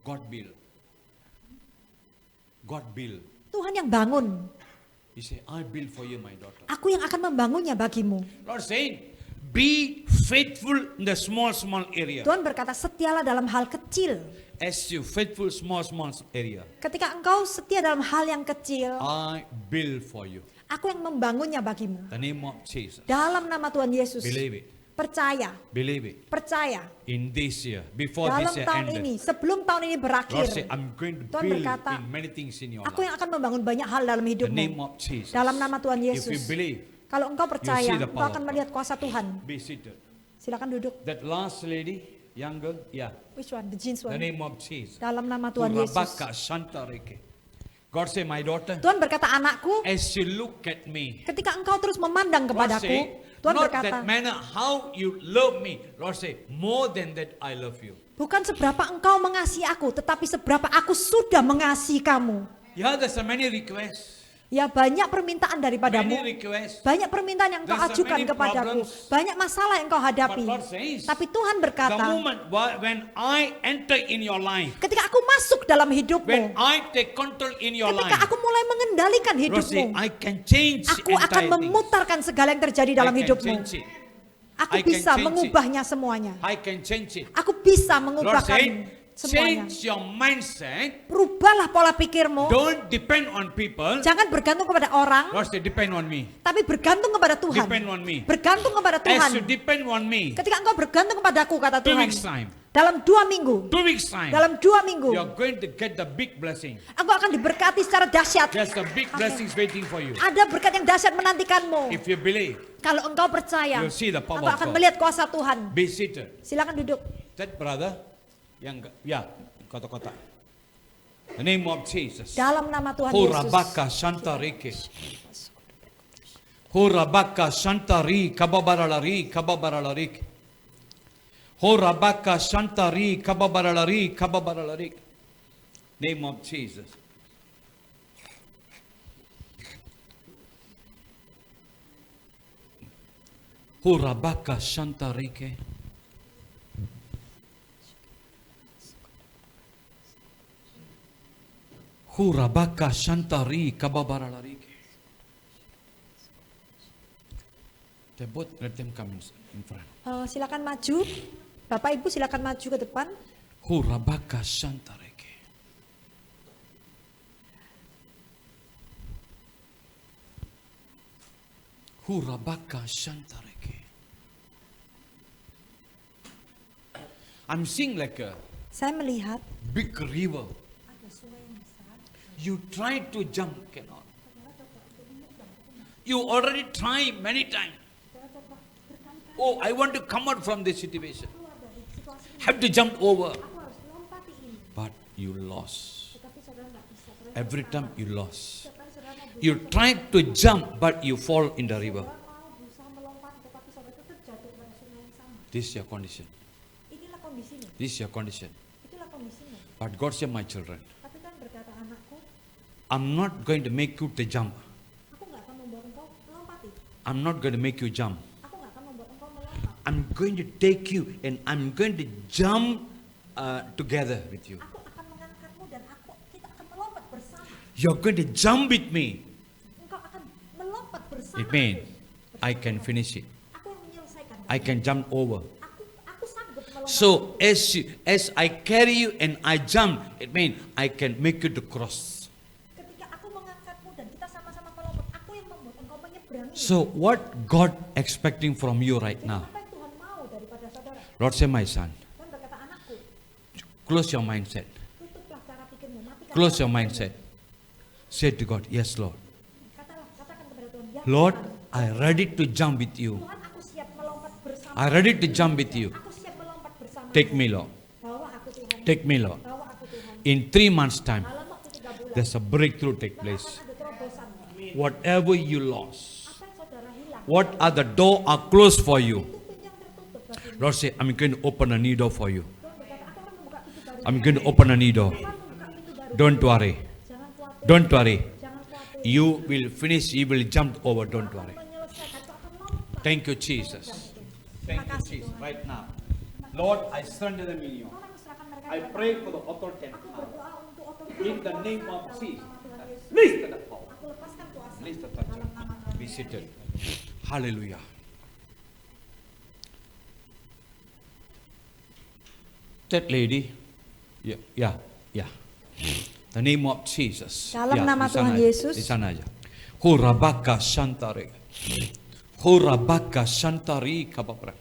God built. God built. Tuhan yang bangun. He said, I built for you, my daughter. Aku yang akan membangunnya bagimu. Lord saying, be faithful in the small area. Tuhan berkata, setialah dalam hal kecil. As you faithful small area, Ketika engkau setia dalam hal yang kecil, I build for you. Aku yang membangunnya bagimu. The name of Jesus. Dalam nama Tuhan Yesus. Believe it. Percaya, Believe it. percaya. In this year, before Dalam this year tahun ended, ini, sebelum tahun ini berakhir, Lord say, I'm going to Tuhan build berkata, in many things in your aku life. yang akan membangun banyak hal dalam The hidupmu. name of Jesus. Dalam nama Tuhan If you Yesus. believe, Kalau engkau percaya, see the engkau power akan of melihat kuasa Tuhan. be seated. Silakan duduk. That last lady, young girl, yeah. Which one? The jeans The one. name of Jesus. Dalam nama Tuhan Yesus. Urabaka Shantareke. God say, my daughter, Tuhan berkata, anakku, as you look at me, ketika engkau terus memandang God kepadaku, say, Tuhan not berkata, that manner how you love me. Lord say, more than that I love you. bukan seberapa engkau mengasihi aku, tetapi seberapa aku sudah mengasihi kamu. Yeah, there's a many requests. Ya, banyak permintaan daripadamu. Many requests. Banyak permintaan yang engkau There's so ajukan many kepadaku. problems. Banyak masalah yang engkau hadapi. But Lord says, Tapi Tuhan The berkata, moment when I enter in your life, ketika aku masuk dalam hidupmu, when I take control in your ketika life, aku mulai mengendalikan Lord say, hidupmu, I can change aku akan entire things. memutarkan segala yang terjadi dalam I can hidupmu. change it. Aku I can bisa change it. mengubahnya semuanya. I can change it. Aku bisa Lord mengubahkan say, semuanya. change your mindset. Berubahlah pola pikirmu. Don't depend on people. Jangan bergantung kepada orang, Lord say, depend on me. tapi bergantung kepada Tuhan. Depend on me. Bergantung kepada As you Tuhan. depend on me, Ketika engkau bergantung kepadaku, kata 2 Tuhan, weeks time, dalam 2 minggu, 2 weeks time, dalam 2 minggu, you're going to get the big blessing. aku akan diberkati secara dahsyat. There's the big blessings waiting for you. Ada berkat yang dahsyat menantikanmu. If you believe, Kalau engkau percaya, you'll see the power engkau of akan God. melihat kuasa Tuhan. Be seated. Silakan duduk. That brother, yang ya, kota-kota. The name of Jesus. Dalam nama Tuhan Yesus. Horabaka Shantarike. Horabaka Shantari Kababaralari Kababaralari. Horabaka Shantari Kababaralari Kababaralari. Name of Jesus. Horabaka Shantarike. Hurabaka Shantari Kababaralari. They both let them come in front. Silakan maju. Bapak Ibu silakan maju ke depan. Hurabaka Shantareke. Hurabaka Shantareke. I'm seeing like a Saya melihat big river. You try to jump, cannot. You already try many times. Oh, I want to come out from this situation. Have to jump over. But you lost. Every time you lost. You try to jump, but you fall in the river. This is your condition. Inilah kondisinya. This is your condition. Itulah kondisinya. But God said, my children, Tapi Tuhan berkata, anakku, I'm not going to make you to jump. aku nggak akan membuat engkau melompati. I'm not going to make you jump. Aku nggak akan membuat engkau melompat. I'm going to take you and I'm going to jump together with you. Aku akan mengangkatmu dan kita akan melompat bersama. You're going to jump with me. Engkau akan melompat bersama. It means I can finish it. Aku yang menyelesaikan. I can jump over. Aku sanggup melompat. So as I carry you and I jump, it means I can make you to cross. Ketika aku mengangkatmu dan kita sama-sama melompat, aku yang membuat engkau menyeberangi. So what God expecting from you right Jadi now? apa yang Tuhan mau daripada saudara? Lord say, my son, Tuhan berkata, anakku, close your mindset. tutuplah cara pikirmu, matikan. Close your mindset. Say to God, yes Lord. Katakan kepada Tuhan, ya Lord, Tuhan. I ready to jump with you. Tuhan, aku siap melompat bersama. I ready to jump with you. Aku siap melompat bersama. Take me, Lord. Bawa aku Tuhan. Take me, Lord. Bawa aku Tuhan. In 3 months' time, Dalam waktu 3 bulan. there's a breakthrough take place. Ada terobosan. Whatever you lost, Apa yang saudara hilang? what are the door are closed for you? Itu pun yang tertutup bagimu. Lord say, I'm going to open a new door for you. Tuhan berkata, aku akan membuka pintu baru. I'm going to open a new door. Aku akan membuka pintu baru. Don't worry. Jangan khawatir. Don't worry. Jangan khawatir. You will finish, you will jump over. Don't worry. Menyelesaikan. Kau akan lompat. Thank you, Jesus. Thank you, Jesus. Right now. Lord, I surrender them in you. Tuhan, aku serahkan mereka I kepada pray for the authority Aku now. berdoa untuk otoritas In the kuasa name of dalam Jesus. nama Tuhan Yesus. Release the power. Aku lepaskan kuasa Release the dalam touch. nama Tuhan Be Yesus. seated. Hallelujah. That lady, yeah. The name of Jesus. Dalam nama di sana Tuhan aja, Yesus. Di sana aja. Horabaka Shantare. Horabaka Shantari Kababra.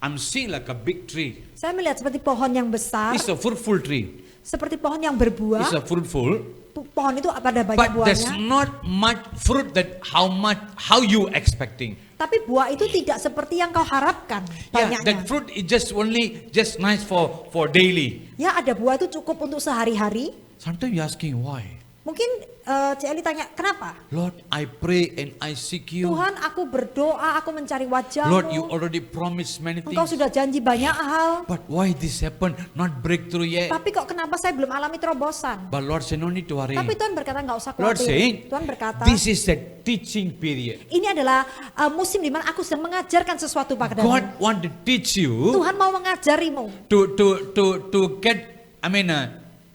I'm seeing like a big tree. Saya melihat seperti pohon yang besar, It's a fruitful tree. seperti pohon yang berbuah. It's a fruitful. Pohon itu pada banyak But there's buahnya. not much fruit that how you expecting. Tapi buah itu tidak seperti yang kau harapkan Yeah, banyaknya. that fruit is just nice for daily. Ya ada buah itu cukup untuk sehari-hari. Sometimes you're asking why. Mungkin Cik Eli tanya, kenapa? Lord, I pray and I seek you. Tuhan, aku berdoa, aku mencari wajah-Mu. Lord, you already promised many Engkau things. sudah janji banyak hal. But why this happen? Not breakthrough yet. Tapi kok kenapa saya belum alami terobosan? But Lord say no need to worry. Tapi Tuhan berkata nggak usah Lord khawatir. saying, Tuhan berkata, this is the teaching period. ini adalah musim di mana aku sedang mengajarkan sesuatu padamu. God want to teach you Tuhan mau mengajarimu to get,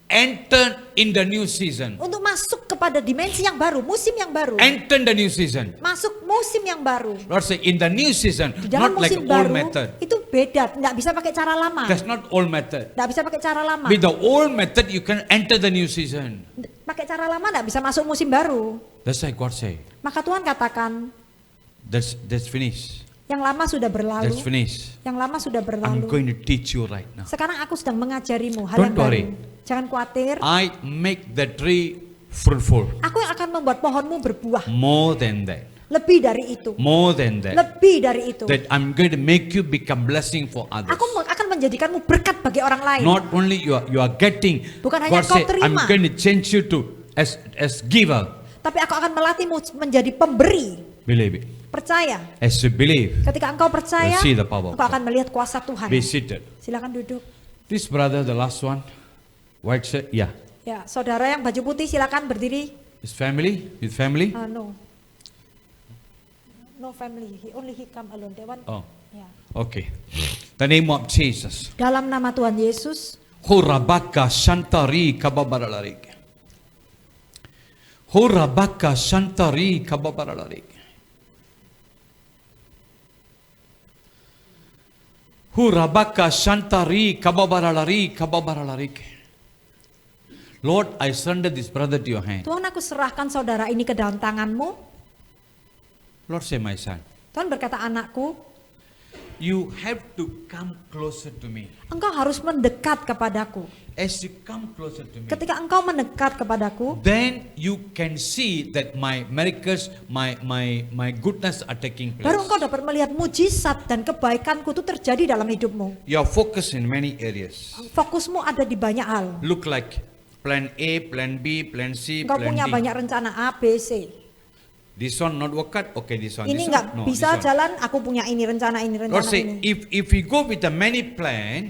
enter in the new season. untuk masuk kepada dimensi yang baru, musim yang baru. Enter the new season. Masuk musim yang baru. Lord say in the new season, Di dalam not like musim old baru method. itu beda, nggak bisa pakai cara lama. That's not old method. Nggak bisa pakai cara lama. With the old method, you can enter the new season. Pakai cara lama nggak bisa masuk musim baru. That's why God say, Maka Tuhan katakan, that's finished. yang lama sudah berlalu. That's finished. Yang lama sudah I'm berlalu. going to teach you right now. Sekarang aku sedang mengajarimu hal Don't yang baru. worry. Jangan khawatir. I make the tree fruitful. Aku yang akan membuat pohonmu berbuah. More than that. Lebih dari itu. More than that. Lebih dari itu. That I'm going to make you become blessing for others. Aku akan menjadikanmu berkat bagi orang lain. Not only you are getting. Bukan hanya God kau say, I'm terima. going to change you to as giver. Tapi aku akan melatihmu menjadi pemberi. Believe it. Percaya. As you believe, Ketika engkau percaya, You'll see the power of engkau God. akan melihat kuasa Tuhan. be seated. Silakan duduk. This brother, the last one, white shirt, yeah. Ya, saudara yang baju putih silakan berdiri. His family, with family. No. No family. He come alone. That one. Oh, Ya. okay. The name of Jesus. Dalam nama Tuhan Yesus, Horabaka Shantari Kababararik. Horabaka Shantari Kababararik. Horabaka Shantari Kababararik. Lord, I surrender this brother to your hand. Tuhan aku serahkan saudara ini ke dalam tanganmu. Lord, say my son, Tuhan berkata, anakku, you have to come closer to me. engkau harus mendekat kepadaku. As you come closer to me, Ketika engkau mendekat kepadaku, then you can see that my miracles, my goodness are taking place. baru engkau dapat melihat mujizat dan kebaikanku itu terjadi dalam hidupmu. You are focused in many areas. Fokusmu ada di banyak hal. Look like plan A, plan B, plan C, Engkau plan punya D. banyak rencana A, B, C. This one not work out, okay, this one. Ini this nggak one, no, bisa this one. jalan, aku punya ini, rencana Lord say, ini. if we go with the many plan,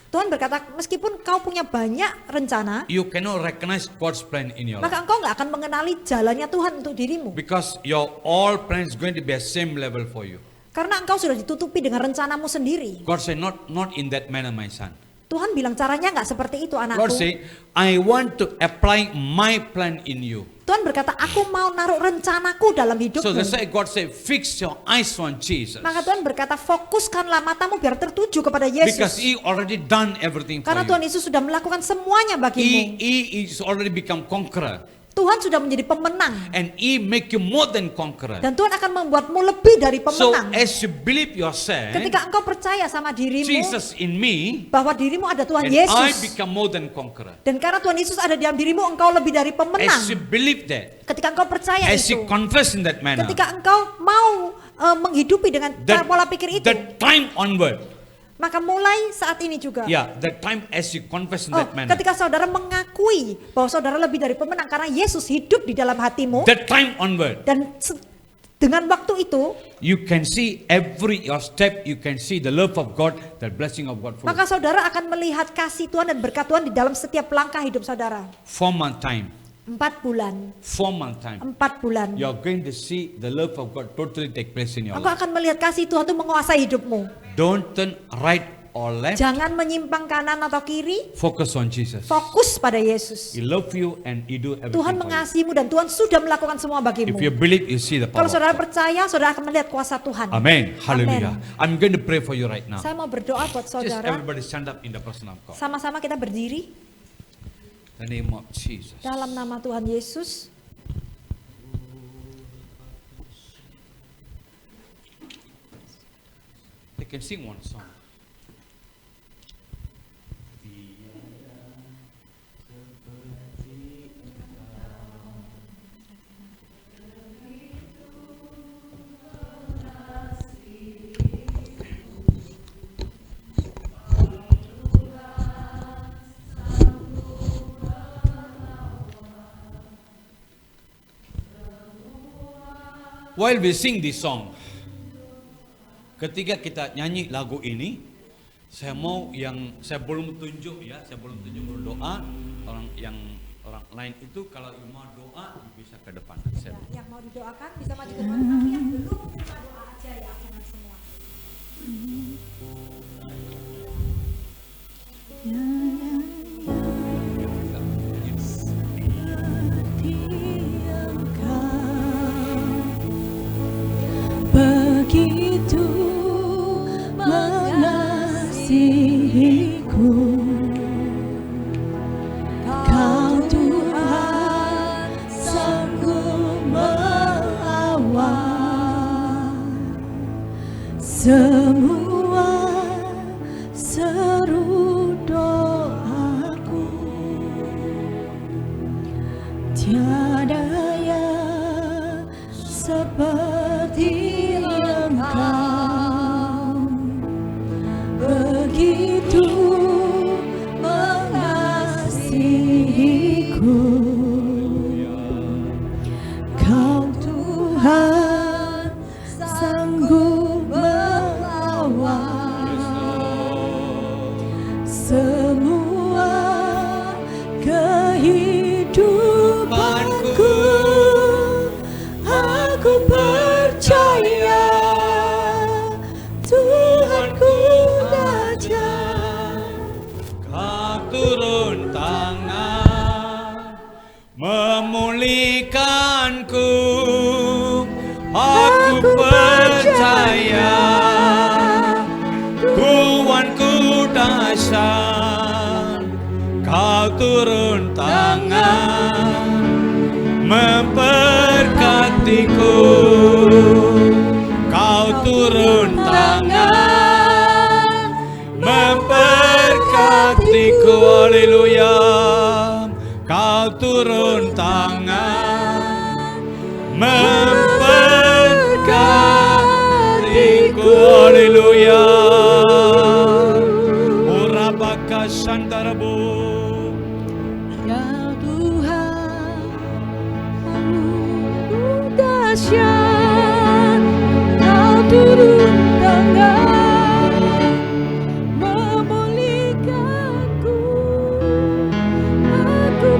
Tuhan berkata, meskipun kau punya banyak rencana, you cannot recognize God's plan in your life. maka engkau nggak akan mengenali jalannya Tuhan untuk dirimu. Because your all plans going to be a same level for you. Karena engkau sudah ditutupi dengan rencanamu sendiri. God say, not in that manner, my son. Tuhan bilang caranya nggak seperti itu Lord anakku. say, I want to apply my plan in you. Tuhan berkata, aku mau naruh rencanaku dalam So hidupmu. that's why God say, fix your eyes on Jesus. Maka Tuhan berkata, fokuskanlah matamu biar tertuju kepada Because Yesus. He already done everything for Karena you. Tuhan Yesus sudah melakukan semuanya bagimu. He is already become conqueror. Tuhan sudah menjadi pemenang. And He make you more than conqueror. Dan Tuhan akan membuatmu lebih dari So pemenang. as you believe yourself, Ketika engkau percaya sama dirimu, Jesus in me, bahwa dirimu ada Tuhan and I Yesus. become more than conqueror. Dan karena Tuhan Yesus ada di dalam dirimu, engkau lebih dari pemenang. As you believe that, Ketika engkau percaya as itu, you confess in that manner, ketika engkau mau menghidupi dengan cara pola pikir itu, the time onward, maka mulai saat ini juga. yeah, the time as you confess in Oh, that manner, ketika saudara mengakui bahwa saudara lebih dari pemenang karena Yesus hidup di dalam hatimu, that time onward, dan dengan waktu itu, you can see every your step, you can see the love of God, the blessing of God. maka saudara akan melihat kasih Tuhan dan berkat Tuhan di dalam setiap langkah hidup saudara. 4 month time, 4 bulan, 4 month time, 4 bulan. you are going to see the love of God totally take place in your Engkau life. akan melihat kasih Tuhan itu menguasai hidupmu. Don't turn right or left. Jangan menyimpang kanan atau kiri, Focus on Jesus. fokus pada Yesus. He love you and He do everything Tuhan for you. mengasihimu dan Tuhan sudah melakukan semua bagimu. If you believe, you see the power. Kalau of saudara God. percaya, saudara akan melihat kuasa Tuhan. Amen. Hallelujah. I'm going to pray for you right now. Saya mau berdoa buat Just saudara. everybody stand up in the person of God. Sama-sama kita berdiri The name of Jesus. dalam nama Tuhan Yesus. can sing one song. While we sing this song, ketika kita nyanyi lagu ini, saya belum tunjuk berdoa. Orang lain itu kalau mau doa bisa ke depan. Yang mau didoakan bisa maju ke depan, tapi yang belum terima doa aja ya, jangan semua. Begitu mengasihiku, Kau Tuhan sanggup melawan semua seru doaku. Tiada yang seperti Engkau, begitu mengasihiku, Kau Tuhan sanggup melawan semua kehidupanku. Aku percaya Tuhanku dahsyat. Kau turun tangan memulihkanku. Aku percaya Tuhanku dahsyat. Kau turun tangan memberkatiku. Kau turun tangan memberkatiku. Haleluya. Kau turun tangan memberkatiku. Haleluya. Ora baka santarabu. Ya Tuhan, Kau dahsyat. Kau turun tangan memulihkanku. Aku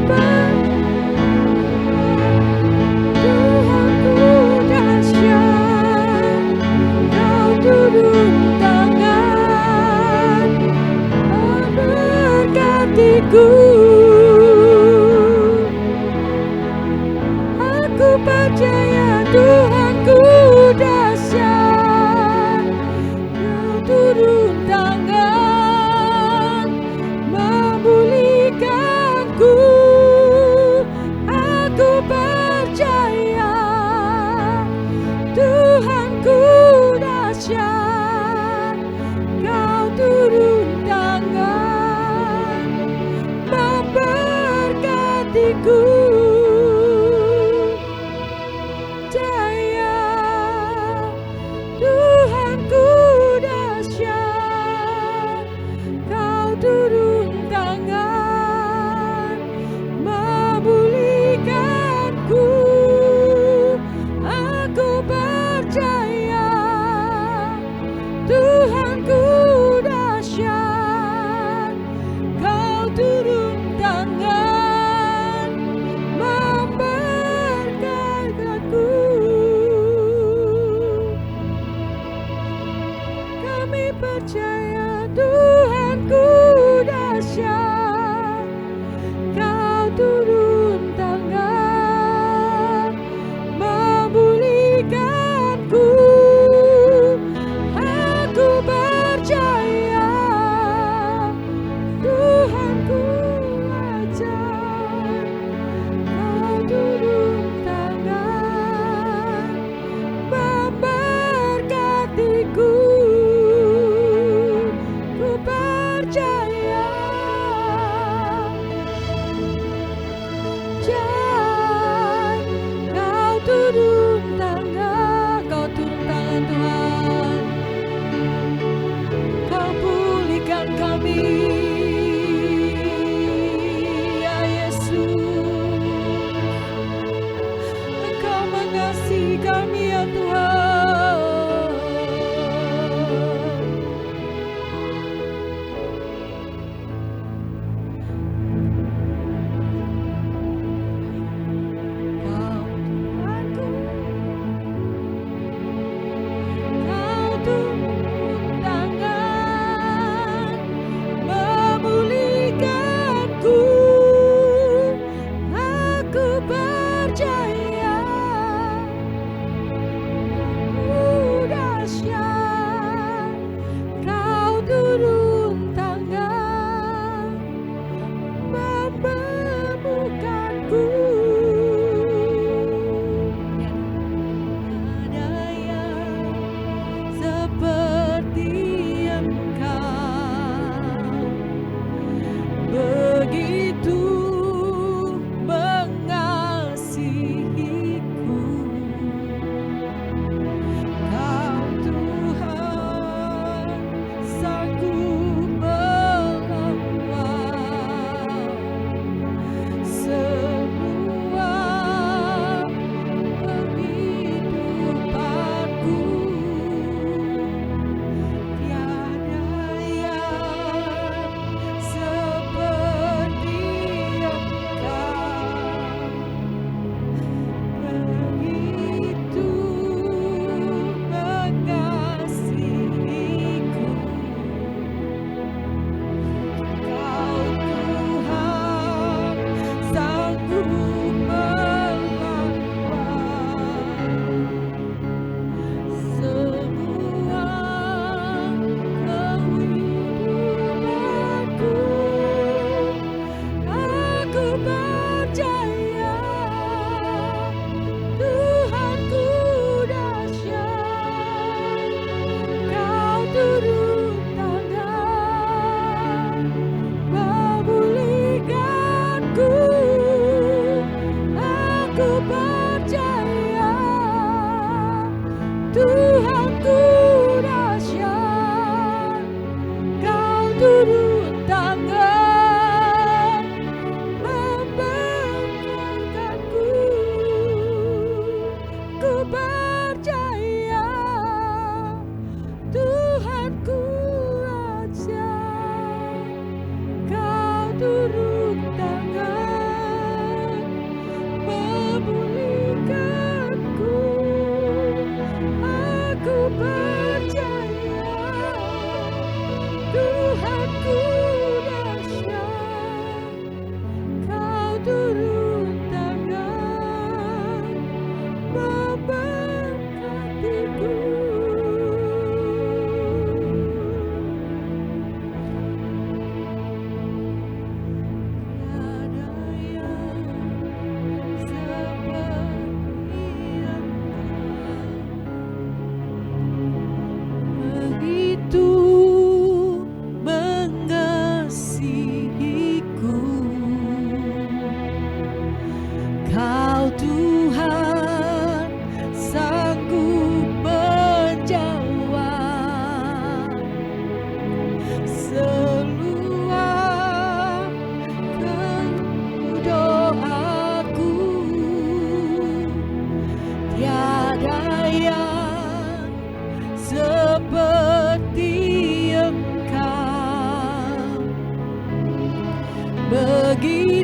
Tuhanku dahsyat. Kau turun tangan memberkatiku. Aku percaya Tuhanku dahsyat. Kau turun tangan memulihkanku. Aku percaya Tuhanku dahsyat. Kau turun tangan memberkatiku. Percaya Tuhanku dahsyat. Kau turun tangan memulihkanku. Aku percaya Tuhanku dahsyat. Kau turun tangan memberkatiku. Kami percaya Tuhanku dahsyat. Kau turun tangan memulihkanku. Aku percaya Tuhanku ajar. Kau turun tangan memberkatiku.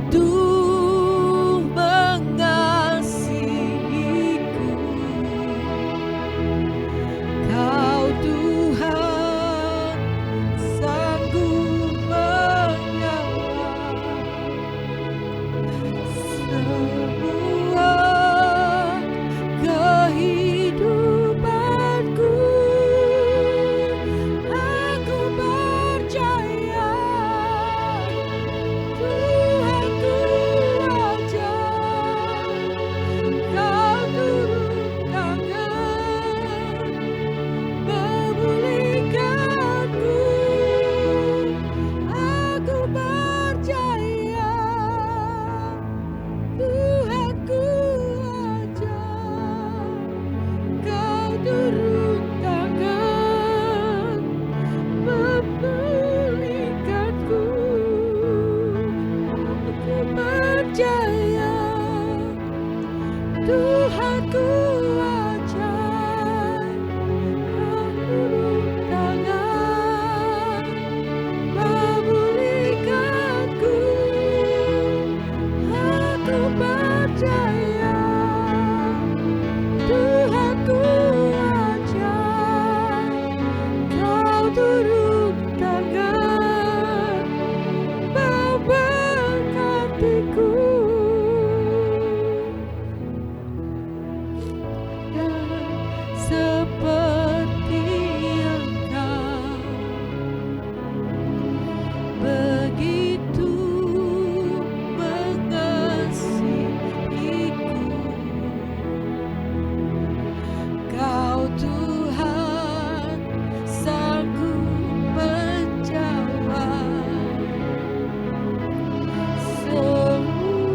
begitu mengasihiku. Kau Tuhan sanggup menyawar semua kehidupanku. Aku percaya Tuhanku aja, Kau turun tangan memulihkanku. Aku percaya Tuhanku aja, Kau turun tangan memulihkanku. Aku percaya Tuhanku aja, Kau turun tangan memulihkanku. Aku percaya Tuhanku aja, Kau turun tangan memberkatiku. Seperti Engkau begitu mengasihiku. Kau Tuhan sanggup menjawab semua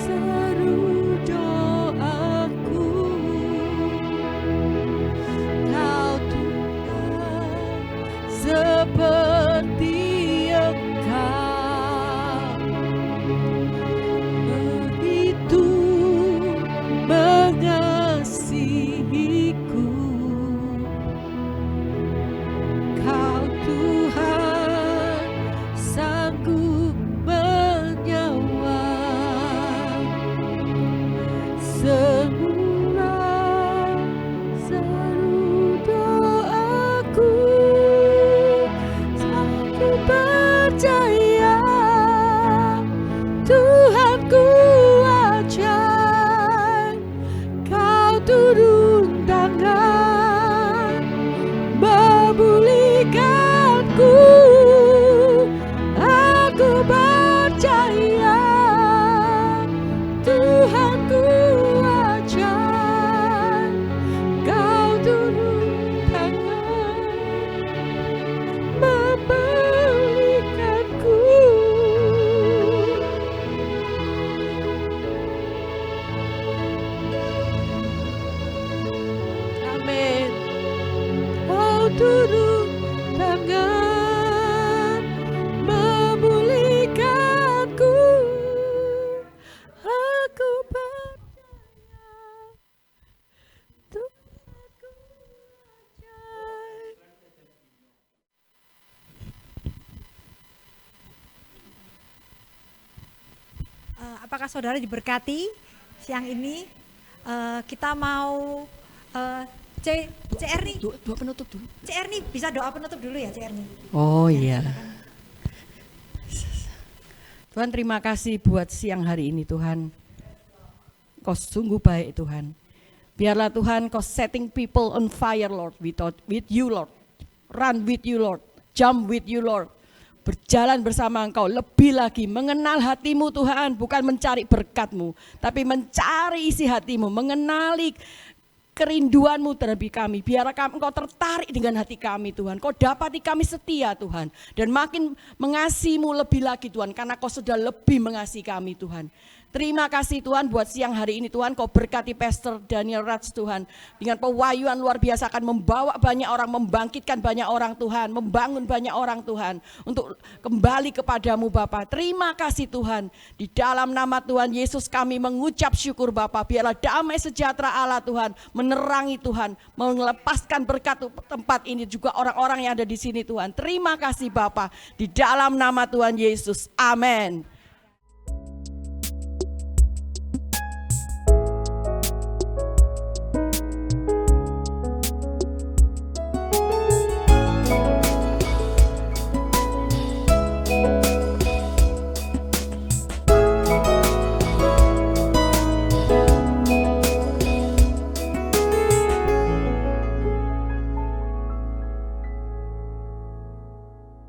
seru doaku. Kau Tuhan seperti Engkau begitu mengasihiku. Kau Tuhan sanggup menyawar semua seru doaku. Aku percaya Tuhanku aja, Kau turun tangan memulihkanku. Aku percaya Tuhanku aja, Kau turun tangan memulihkanku. Amin. Kau turun tangan memulihkanku. Aku percaya Tuhanku ajaib. Apakah saudara diberkati siang ini? Kita mau CR nih, Doa penutup dulu. CR nih bisa doa penutup dulu ya CR nih. Oh iya. Tuhan, terima kasih buat siang hari ini Tuhan. Kau sungguh baik Tuhan. Biarlah Tuhan Kau setting people on fire Lord, with you Lord. Run with you Lord, jump with you Lord. Berjalan bersama Engkau lebih lagi, mengenal hatimu Tuhan, bukan mencari berkat-Mu, tapi mencari isi hatimu, mengenali kerinduanmu terhadap kami. Biar Engkau tertarik dengan hati kami Tuhan. Kau dapati kami setia Tuhan. Dan makin mengasihimu lebih lagi Tuhan. Karena Kau sudah lebih mengasihi kami Tuhan. Terima kasih Tuhan buat siang hari ini Tuhan, Kau berkati Pastor Daniel Rats Tuhan. Dengan pewahyuan luar biasa akan membawa banyak orang, membangkitkan banyak orang Tuhan, membangun banyak orang Tuhan. Untuk kembali kepadamu Bapa. Terima kasih Tuhan. Di dalam nama Tuhan Yesus kami mengucap syukur Bapa. Biarlah damai sejahtera Allah Tuhan menerangi Tuhan, melepaskan berkat tempat ini juga orang-orang yang ada di sini Tuhan. Terima kasih Bapa. Di dalam nama Tuhan Yesus. Amin.